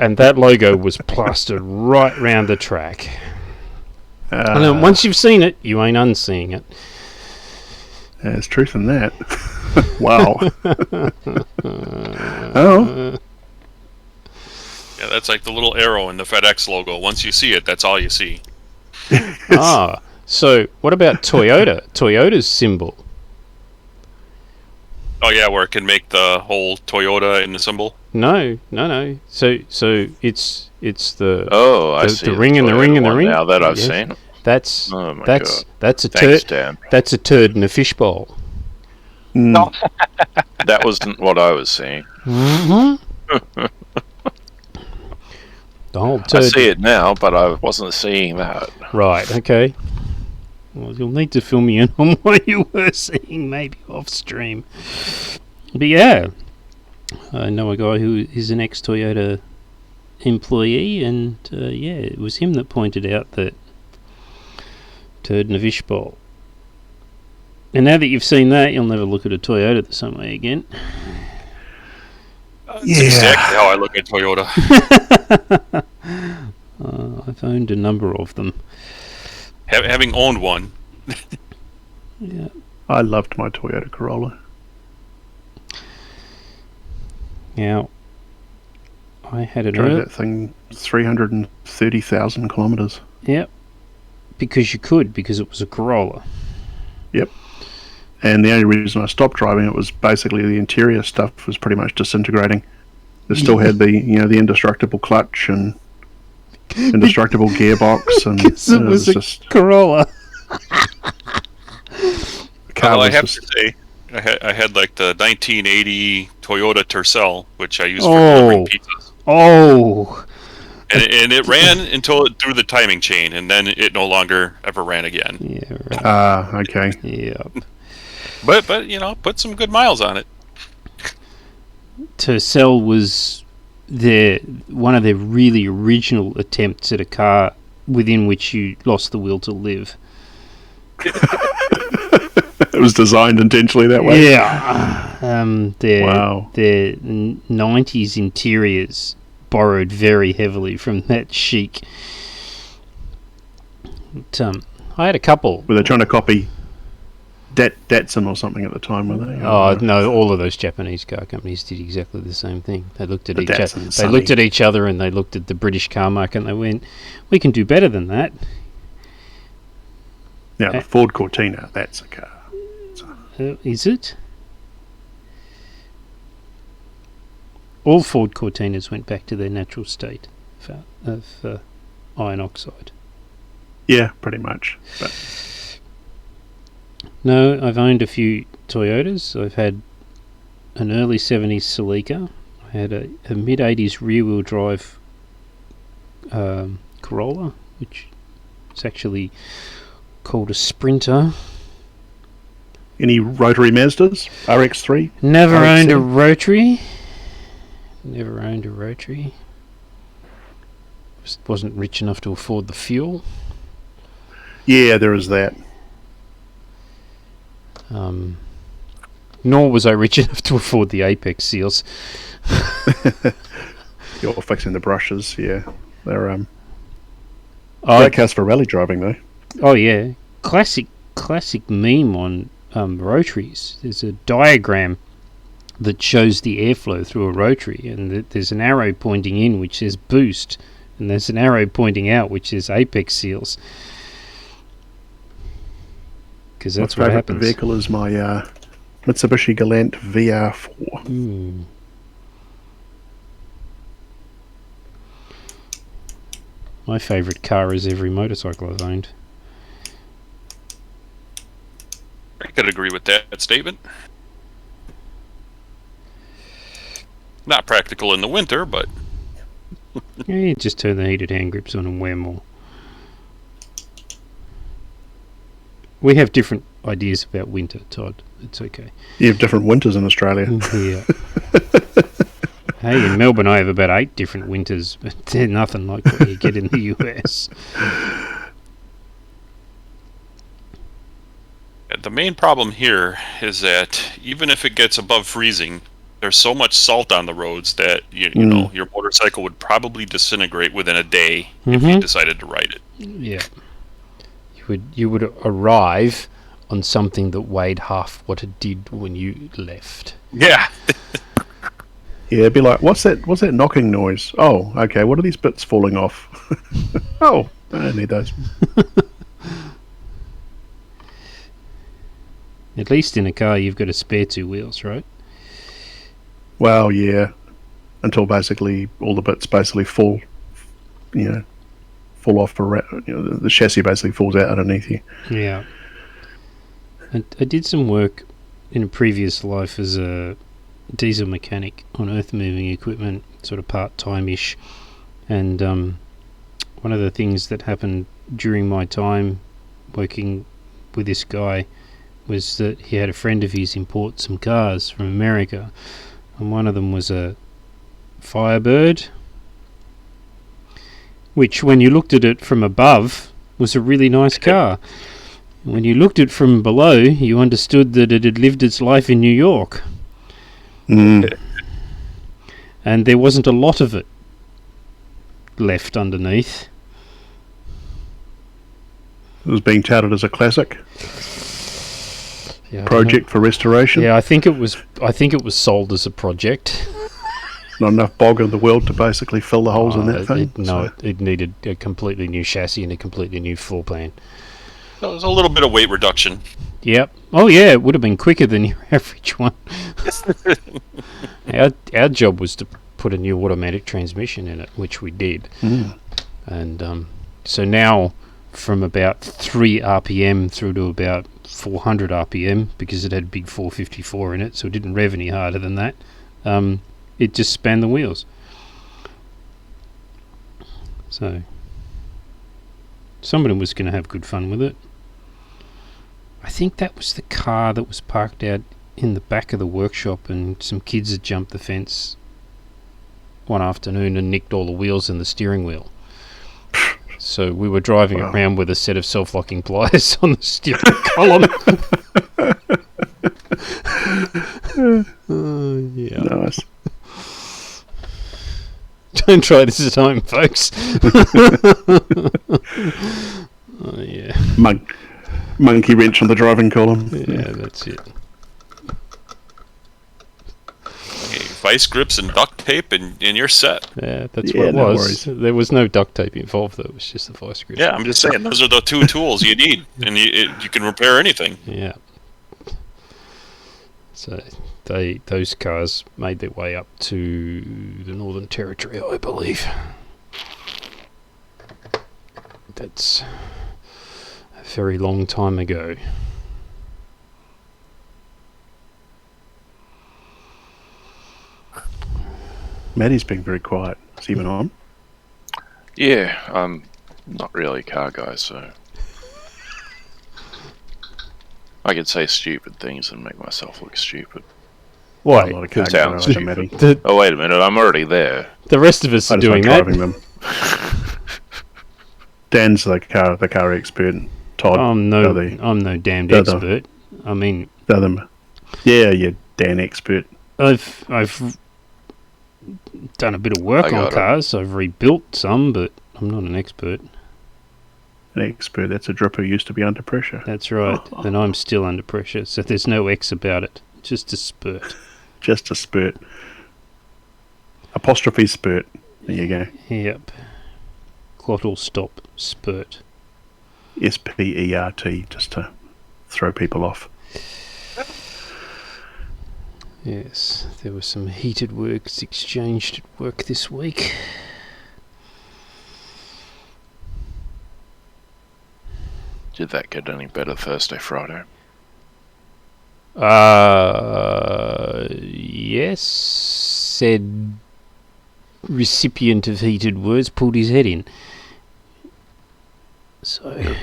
And that logo was plastered right round the track. And then once you've seen it, you ain't unseeing it. There's truth in that. Wow. Oh. Yeah, that's like the little arrow in the FedEx logo. Once you see it, that's all you see. So what about Toyota? Toyota's symbol. Oh yeah, where it can make the whole Toyota in the symbol. No. So it's the I see the ring and the ring and the ring. Now that I've seen it. That's God. that's a Thanks, turd. Dan. That's a turd in a fishbowl. No. That wasn't what I was seeing. The whole turd. I see it now, but I wasn't seeing that. Right. Okay. Well, you'll need to fill me in on what you were seeing, maybe off stream. But yeah, I know a guy who is an ex-Toyota employee, and yeah, it was him that pointed out that turd in a fishbowl. And now that you've seen that, you'll never look at a Toyota the same way again. That's exactly how I look at Toyota. I've owned a number of them. Having owned one. Yeah. I loved my Toyota Corolla. Now, I had an Drove that thing 330,000 kilometres. Yep. Because you could, because it was a Corolla. Yep. And the only reason I stopped driving it was basically the interior stuff was pretty much disintegrating. It still had the the indestructible clutch and indestructible gearbox, and Because it was just Corolla. Well, I have to say, I had like the 1980 Toyota Tercel, which I used for delivering pizzas. Oh. And it ran until it threw the timing chain, and then it no longer ever ran again. Yeah, right. Okay. Yep. But put some good miles on it. Tercel was one of their really original attempts at a car within which you lost the will to live. It was designed intentionally that way. Yeah. Their 90s interiors borrowed very heavily from that chic. But, I had a couple. Were they trying to copy Datsun or something at the time, were they? Oh no! All of those Japanese car companies did exactly the same thing. They looked at each other. They looked at each other, and they looked at the British car market, and they went, "We can do better than that." Now the Ford Cortina, that's a car. Is it? All Ford Cortinas went back to their natural state of iron oxide. Yeah, pretty much. But no, I've owned a few Toyotas. I've had an early 70s Celica. I had a mid-80s rear-wheel drive Corolla, which is actually called a Sprinter. Any rotary Mazdas? RX-3? Never RX-7? owned a rotary. Never owned a rotary. Just wasn't rich enough to afford the fuel. Yeah, there is that. Nor was I rich enough to afford the Apex seals. You're fixing the brushes, yeah. They're great cars for rally driving, though. Oh yeah, classic meme on rotaries. There's a diagram that shows the airflow through a rotary, and there's an arrow pointing in which says boost, and there's an arrow pointing out which says Apex seals. Because that's what happens. My favourite vehicle is my Mitsubishi Galant VR4. My favourite car is every motorcycle I've owned. I could agree with that statement. Not practical in the winter, but... Yeah, you just turn the heated hand grips on and wear more. We have different ideas about winter, Todd. It's okay. You have different winters in Australia. Yeah. Hey, in Melbourne I have about 8 different winters, but they're nothing like what you get in the US. The main problem here is that even if it gets above freezing, there's so much salt on the roads that you know your motorcycle would probably disintegrate within a day if you decided to ride it. Yeah. You would arrive on something that weighed half what it did when you left. Yeah. Yeah, it'd be like, what's that knocking noise? Oh, okay, what are these bits falling off? Oh, I don't need those. At least in a car you've got a spare 2 wheels, right? Well, yeah, until basically all the bits basically fall off, the chassis basically falls out underneath you. Yeah. I did some work in a previous life as a diesel mechanic on earth moving equipment, sort of part-time-ish, and one of the things that happened during my time working with this guy was that he had a friend of his import some cars from America, and one of them was a Firebird, which when you looked at it from above was a really nice car. When you looked at it from below, you understood that it had lived its life in New York. And there wasn't a lot of it left underneath. It was being touted as a classic project for restoration. Yeah, I think it was sold as a project. Not enough bog in the world to basically fill the holes in that thing. It needed a completely new chassis and a completely new floor plan. There was a little bit of weight reduction. Yep. Oh yeah, it would have been quicker than your average one. Our job was to put a new automatic transmission in it, which we did. And so now from about 3 RPM through to about 400 RPM, because it had a big 454 in it, so it didn't rev any harder than that. It just spanned the wheels. So somebody was going to have good fun with it. I think that was the car that was parked out in the back of the workshop, and some kids had jumped the fence one afternoon and nicked all the wheels and the steering wheel. So we were driving around with a set of self-locking pliers on the steering column. Yeah. Nice. Don't try this at home, folks. Oh yeah. Monkey wrench on the driving column. Yeah, that's it. Vice grips and duct tape, and you're set. Yeah, that's what it was. There was no duct tape involved, though. It was just the vice grips. Yeah, I'm just saying, those are the 2 tools you need, and you can repair anything. Yeah. So those cars made their way up to the Northern Territory, I believe. That's a very long time ago. Matty's being very quiet. Is he even on? Yeah, I'm not really a car guy, so I could say stupid things and make myself look stupid. Why? I'm not a car guy, Sounds like stupid. Matty. Oh, wait a minute, I'm already there. The rest of us I are just doing like that. driving them. Dan's the car expert. Todd. I'm no damned they're the- expert. I mean, yeah, Dan expert. I've done a bit of work I on got it. cars. I've rebuilt some, but I'm not an expert. An expert, that's a dripper who used to be under pressure. That's right. And I'm still under pressure, so there's no X about it. Just a spurt. Just a spurt. Apostrophe spurt. There you go. Yep. Glottal stop spurt. SPERT, just to throw people off. Yes, there were some heated words exchanged at work this week. Did that get any better Thursday, Friday? Yes, said recipient of heated words pulled his head in. So,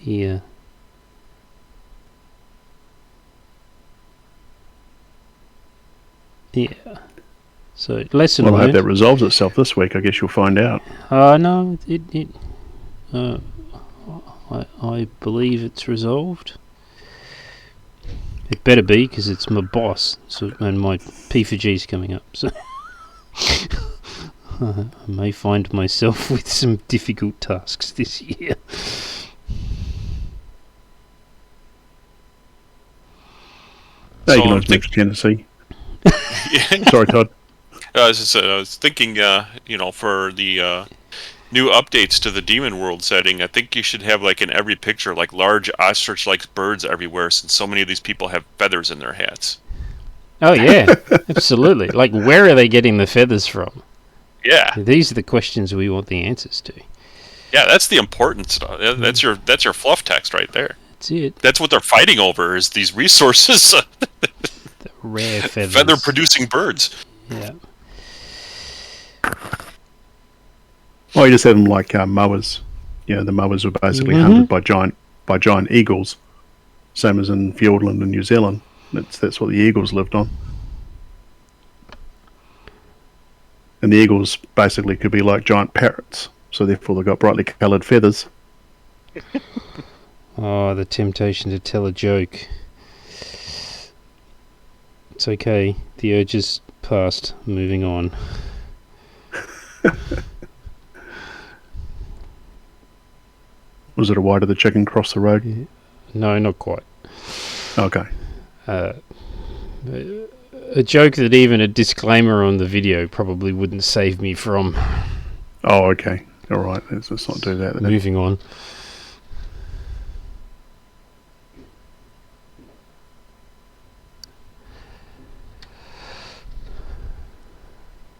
yeah. Yeah. So, lesson Well, I hope learned. that resolves itself this week. I guess you'll find out. No, I believe it's resolved. It better be, because it's my boss, and my P4G's coming up, so I may find myself with some difficult tasks this year. No, you So can I'm always move to Tennessee. Yeah. Sorry, Todd. I was thinking, for the new updates to the Demonworld setting, I think you should have, like, in every picture, like, large ostrich-like birds everywhere, since so many of these people have feathers in their hats. Oh yeah, absolutely. Like, where are they getting the feathers from? Yeah, These are the questions we want the answers to. yeah, that's the important stuff. That's your fluff text right there. That's it. That's what they're fighting over, is these resources, The rare feathers. feather-producing birds. Yeah. Oh, you just have them like mowers. Yeah, the mowers were basically hunted by giant eagles, same as in Fiordland and New Zealand. That's what the eagles lived on. And the eagles basically could be like giant parrots, so therefore they got brightly coloured feathers. Oh, the temptation to tell a joke. It's okay. The urge is past. Moving on. Was it a why did the chicken cross the road? No, not quite. Okay. A joke that even a disclaimer on the video probably wouldn't save me from. Oh, okay. All right. Let's not do that. Then. Moving on.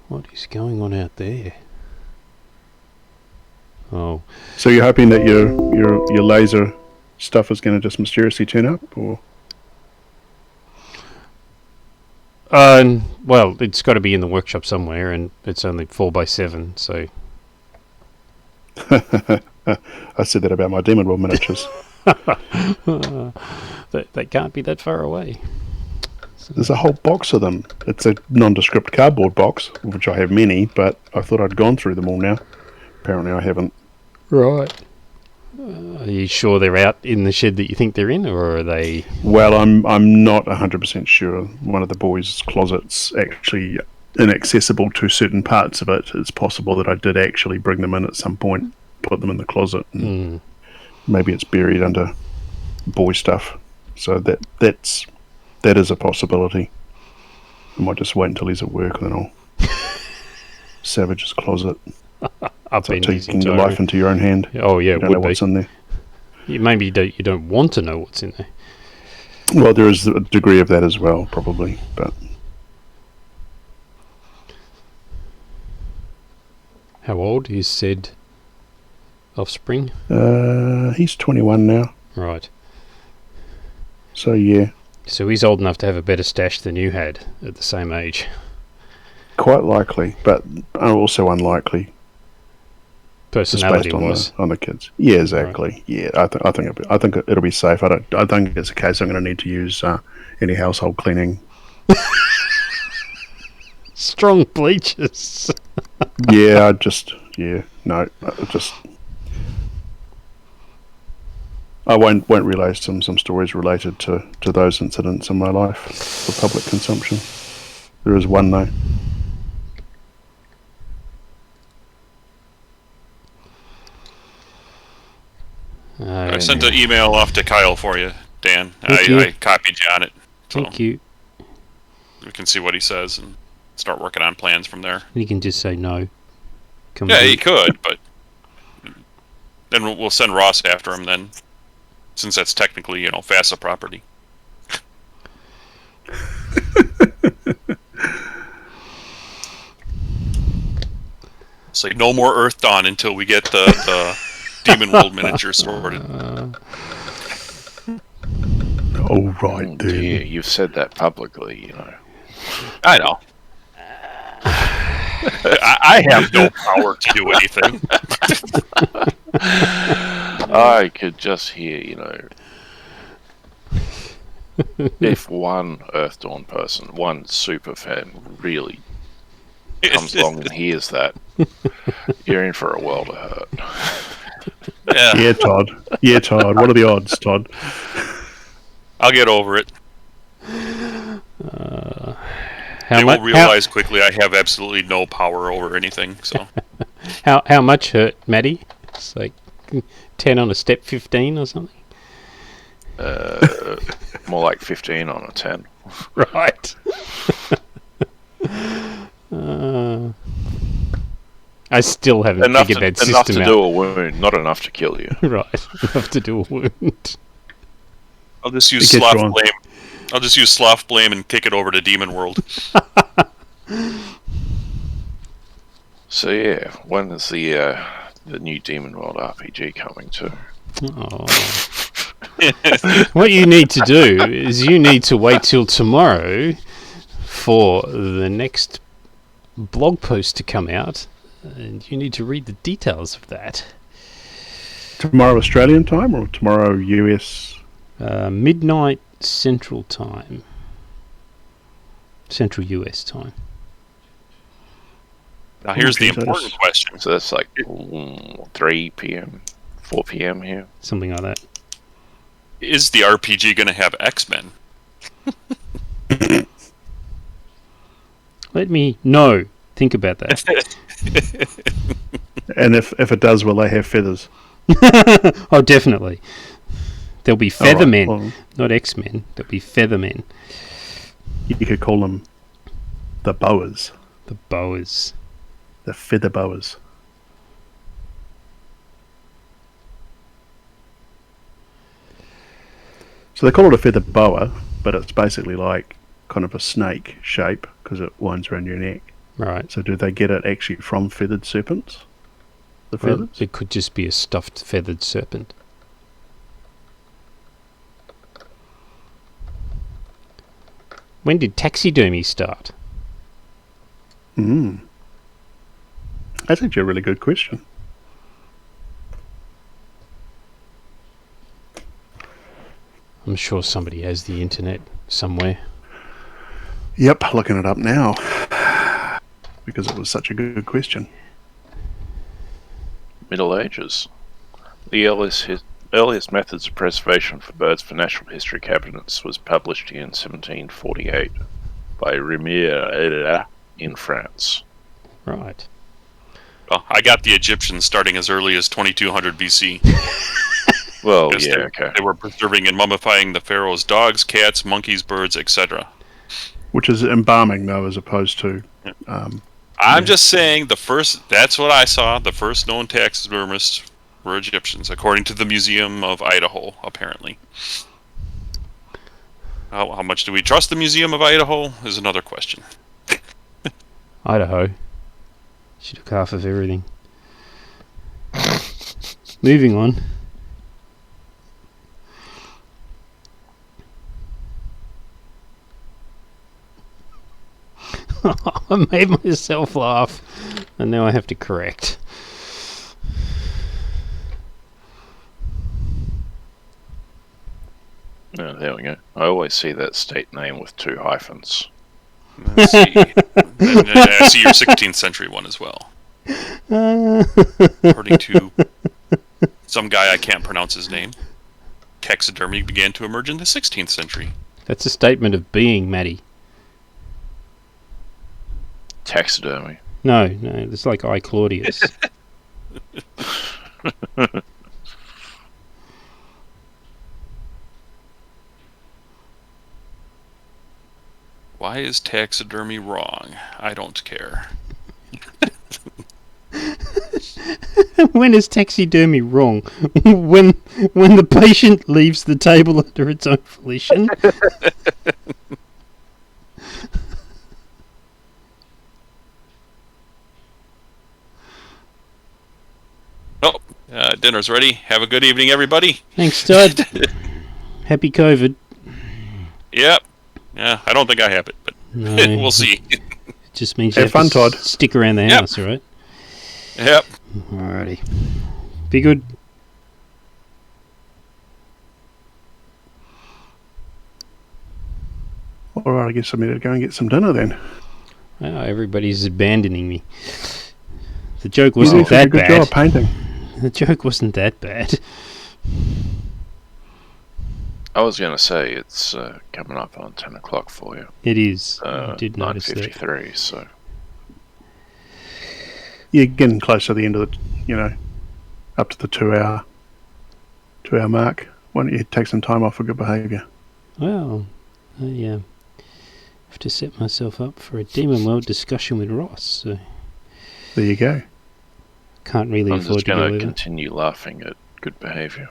What is going on out there? Oh, So you're hoping that your laser stuff is going to just mysteriously turn up, or well, it's got to be in the workshop somewhere, and it's only 4x7, so I said that about my Demonworld miniatures. they can't be that far away. There's a whole box of them. It's a nondescript cardboard box, which I have many, but I thought I'd gone through them all now. Apparently I haven't. Right. Are you sure they're out in the shed that you think they're in, or are they? Well, I'm not 100% sure. One of the boys' closets actually inaccessible to certain parts of it. It's possible that I did actually bring them in at some point, put them in the closet, and maybe it's buried under boy stuff. So that is a possibility. I might just wait until he's at work and then I'll savage his closet. Up in his Taking your life into your own hand. Oh yeah, You it don't know would be. what's in there. Maybe you don't want to know what's in there. Well, there is a degree of that as well, probably. But How old is said offspring? he's 21 now, Right. so yeah, So he's old enough to have a better stash than you had at the same age. quite likely, but also unlikely. personality on the kids. Yeah, exactly. Right. Yeah, I think it'll be safe. I don't think it's a case I'm going to need to use any household cleaning. Strong bleaches. I won't relay some stories related to those incidents in my life for public consumption. There is one though. I sent an email off to Kyle for you, Dan. I copied you on it. So Thank you. We can see what he says and start working on plans from there. You can just say no. He could, but then we'll send Ross after him then, since that's technically, Fasa property. Say no more Earth Dawn until we get the Demonworld miniature sorted. Oh, right, dude. Dear, you've said that publicly, I know. I have no power to do anything. I could just hear, if one Earth Dawn person, one super fan really comes along and hears that, you're in for a world of hurt. Yeah, Todd. What are the odds, Todd? I'll get over it. They will realize quickly I have absolutely no power over anything. So, how much hurt, Matty? It's like 10 on a step 15 or something. More like 15 on a 10. Right. I still haven't figured that system out. Enough to do a wound, not enough to kill you. Right, enough to do a wound. I'll just use sloth blame. I'll just use sloth blame and kick it over to Demonworld. So yeah, when is the new Demonworld RPG coming to? Oh. What you need to do is you need to wait till tomorrow for the next blog post to come out, and you need to read the details of that. Tomorrow Australian time or tomorrow US? Midnight Central Time. Central US time. Now here's the important question. So that's like 3 p.m., 4 p.m. here? Something like that. Is the RPG going to have X-Men? Let me know. Think about that. And if it does, will they have feathers? Oh, definitely. There'll be Feathermen, well, not X-Men. There'll be Feathermen. You could call them the Boas. The Boas. The Feather Boas. So they call it a feather boa, but it's basically like kind of a snake shape because it winds around your neck. Right. So do they get it actually from feathered serpents? The feathers? Well, it could just be a stuffed feathered serpent. When did taxidermy start? That's actually a really good question. I'm sure somebody has the internet somewhere. Yep, looking it up now. Because it was such a good question. Middle Ages. The earliest methods of preservation for birds for natural history cabinets was published in 1748 by Remier in France. Right. Well, I got the Egyptians starting as early as 2200 BC. Well, yeah, okay. They were preserving and mummifying the pharaoh's dogs, cats, monkeys, birds, etc. Which is embalming, though, as opposed to... I'm just saying, that's what I saw. The first known taxidermists were Egyptians, according to the Museum of Idaho, apparently. How much do we trust the Museum of Idaho is another question. Idaho. She took half of everything. Moving on. I made myself laugh, and now I have to correct. there we go. I always see that state name with 2 hyphens. Let's see. And I see your 16th century one as well. According to some guy I can't pronounce his name, taxidermy began to emerge in the 16th century. That's a statement of being, Matty. Taxidermy. No, it's like I, Claudius. Why is taxidermy wrong? I don't care. When is taxidermy wrong? when the patient leaves the table under its own volition? Dinner's ready. Have a good evening, everybody. Thanks, Todd. Happy COVID. Yep. Yeah, I don't think I have it, but No, we'll see. It just means you Have have fun, to Todd. stick around the house, all right? Yep. Alrighty. Be good. All right, I guess I better go and get some dinner then. Oh, everybody's abandoning me. The joke You wasn't did a that good bad. job painting. The joke wasn't that bad. I was going to say it's coming up on 10 o'clock for you. It is. I did notice that. 9:53, so... You're getting close to the end of the, up to the 2 hour mark. Why don't you take some time off for good behaviour? Well, I have to set myself up for a Demonworld discussion with Ross, so There you go. can't really I'm afford just to go going to with it. continue laughing at good behaviour.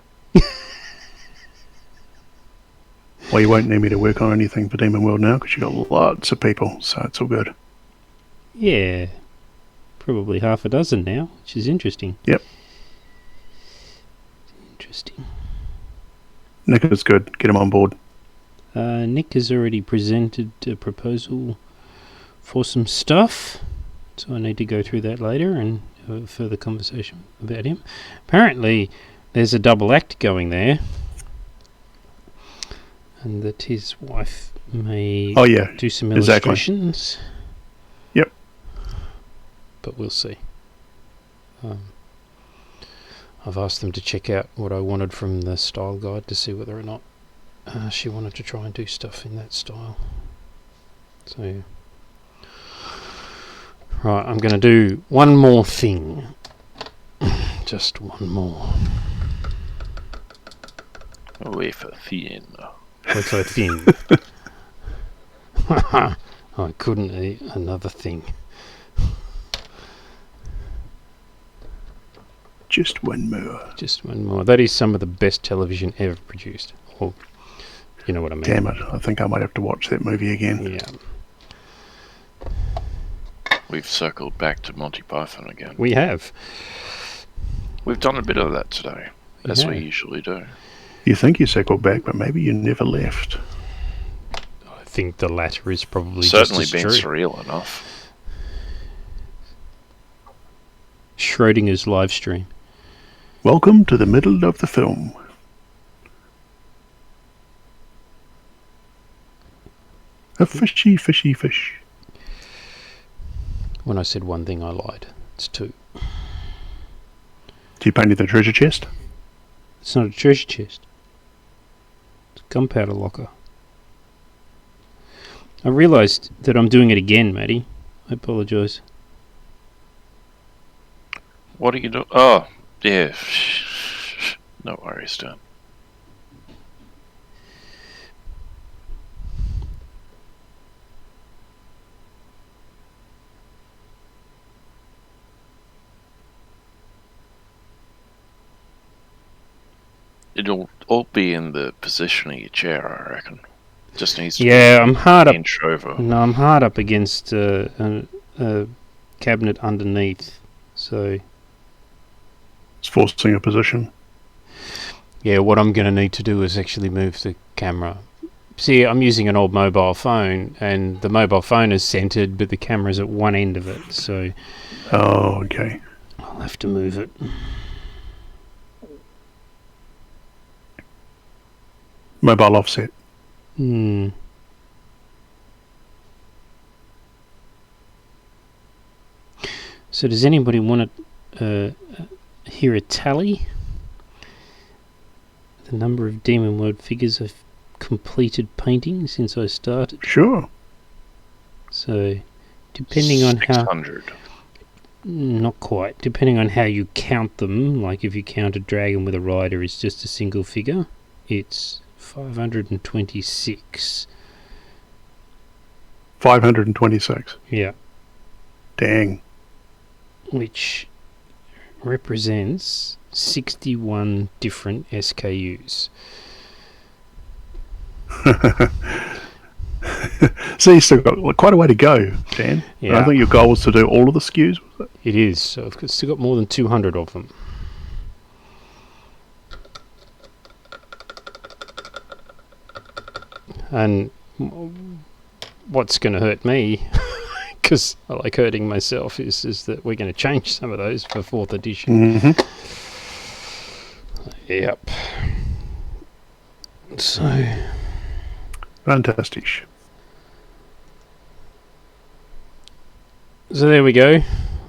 Well, you won't need me to work on anything for Demonworld now because you've got lots of people, so it's all good. Yeah, probably half a dozen now, which is interesting. Yep. Interesting. Nick is good. Get him on board. Nick has already presented a proposal for some stuff, so I need to go through that later and have a further conversation about him. Apparently, there's a double act going there, and that his wife may Oh, yeah. do some Exactly. illustrations. Yep. But we'll see. I've asked them to check out what I wanted from the style guide to see whether or not she wanted to try and do stuff in that style. So, yeah. Right, I'm going to do one more thing. Just one more. Wafer thin. What's a thing? I couldn't eat another thing. Just one more. Just one more. That is some of the best television ever produced. Or, you know what I mean. Damn it. I think I might have to watch that movie again. Yeah. We've circled back to Monty Python again. We have. We've done a bit of that today, as we usually do. You think you circled back, but maybe you never left. I think the latter is probably Certainly just been as true. surreal enough. Schrodinger's live stream. Welcome to the middle of the film. A fishy, fishy fish. When I said one thing, I lied. It's two. Do you paint the treasure chest? It's not a treasure chest. It's a gunpowder locker. I realised that I'm doing it again, Matty. I apologise. What are you doing? Oh, yeah. No worries, Dan. It'll all be in the position of your chair, I reckon. Just needs to Yeah, I'm hard up. inch over. No, I'm hard up against a cabinet underneath. So It's forcing a position. yeah, what I'm going to need to do is actually move the camera. See, I'm using an old mobile phone, and the mobile phone is centered, but the camera's at one end of it. So Oh, okay. I'll have to move it. Mobile offset. Hmm. So does anybody want to hear a tally? The number of Demonworld figures I've completed painting since I started. Sure. So, depending on how... 600. Not quite. Depending on how you count them, like if you count a dragon with a rider is just a single figure, it's 526. 526. Yeah. Dang. Which represents 61 different SKUs. So you still got quite a way to go, Dan. Yeah. I think your goal was to do all of the SKUs, was it? It is. So I've still got more than 200 of them. And what's going to hurt me, because I like hurting myself, is that we're going to change some of those for 4th edition. Mm-hmm. Yep. So... Fantastic. So there we go.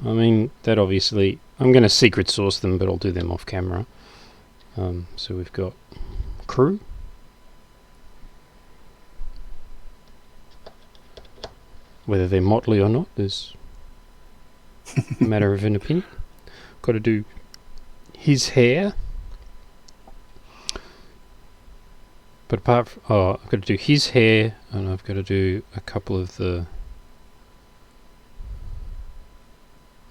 I mean, that obviously... I'm going to secret source them, but I'll do them off camera. So we've got crew. Whether they're motley or not is a matter of an opinion. Got to do his hair. But apart from... Oh, I've got to do his hair, and I've got to do a couple of the...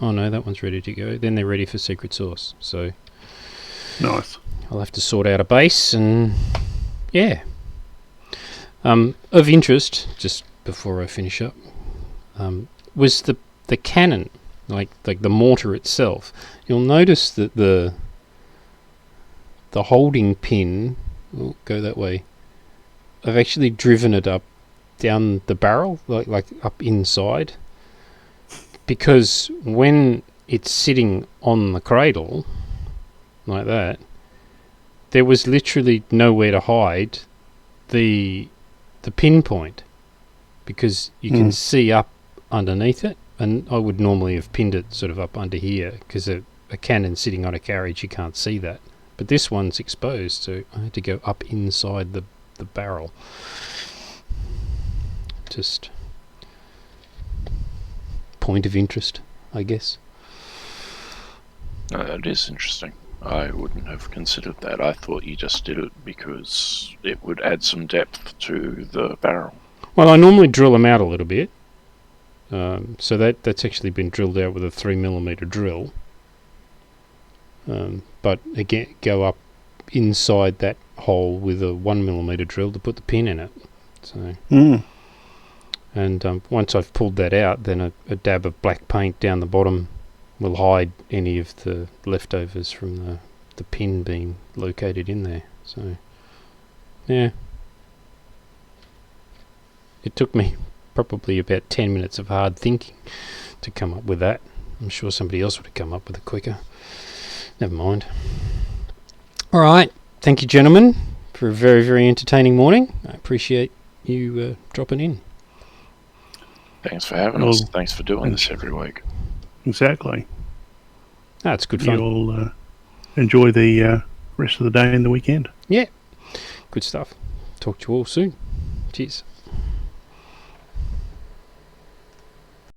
Oh no, that one's ready to go. Then they're ready for secret source. So Nice. I'll have to sort out a base, and yeah. Of interest, just before I finish up, was the cannon, like the mortar itself. You'll notice that the holding pin, will go that way. I've actually driven it up down the barrel, like up inside. Because when it's sitting on the cradle, like that, there was literally nowhere to hide the pinpoint, because you can see up underneath it, and I would normally have pinned it sort of up under here, because a cannon sitting on a carriage, you can't see that. But this one's exposed, so I had to go up inside the barrel. Just... point of interest, I guess. That is interesting. I wouldn't have considered that. I thought you just did it because it would add some depth to the barrel. Well, I normally drill them out a little bit. So that's actually been drilled out with a 3mm drill. But again, go up inside that hole with a 1mm drill to put the pin in it. So... And once I've pulled that out, then a dab of black paint down the bottom will hide any of the leftovers from the pin being located in there. So, yeah. It took me probably about 10 minutes of hard thinking to come up with that. I'm sure somebody else would have come up with it quicker. Never mind. All right. Thank you, gentlemen, for a very, very entertaining morning. I appreciate you dropping in. Thanks for having us. Thanks for doing this every week. Exactly. It's good fun. You'll enjoy the rest of the day and the weekend. Yeah. Good stuff. Talk to you all soon. Cheers.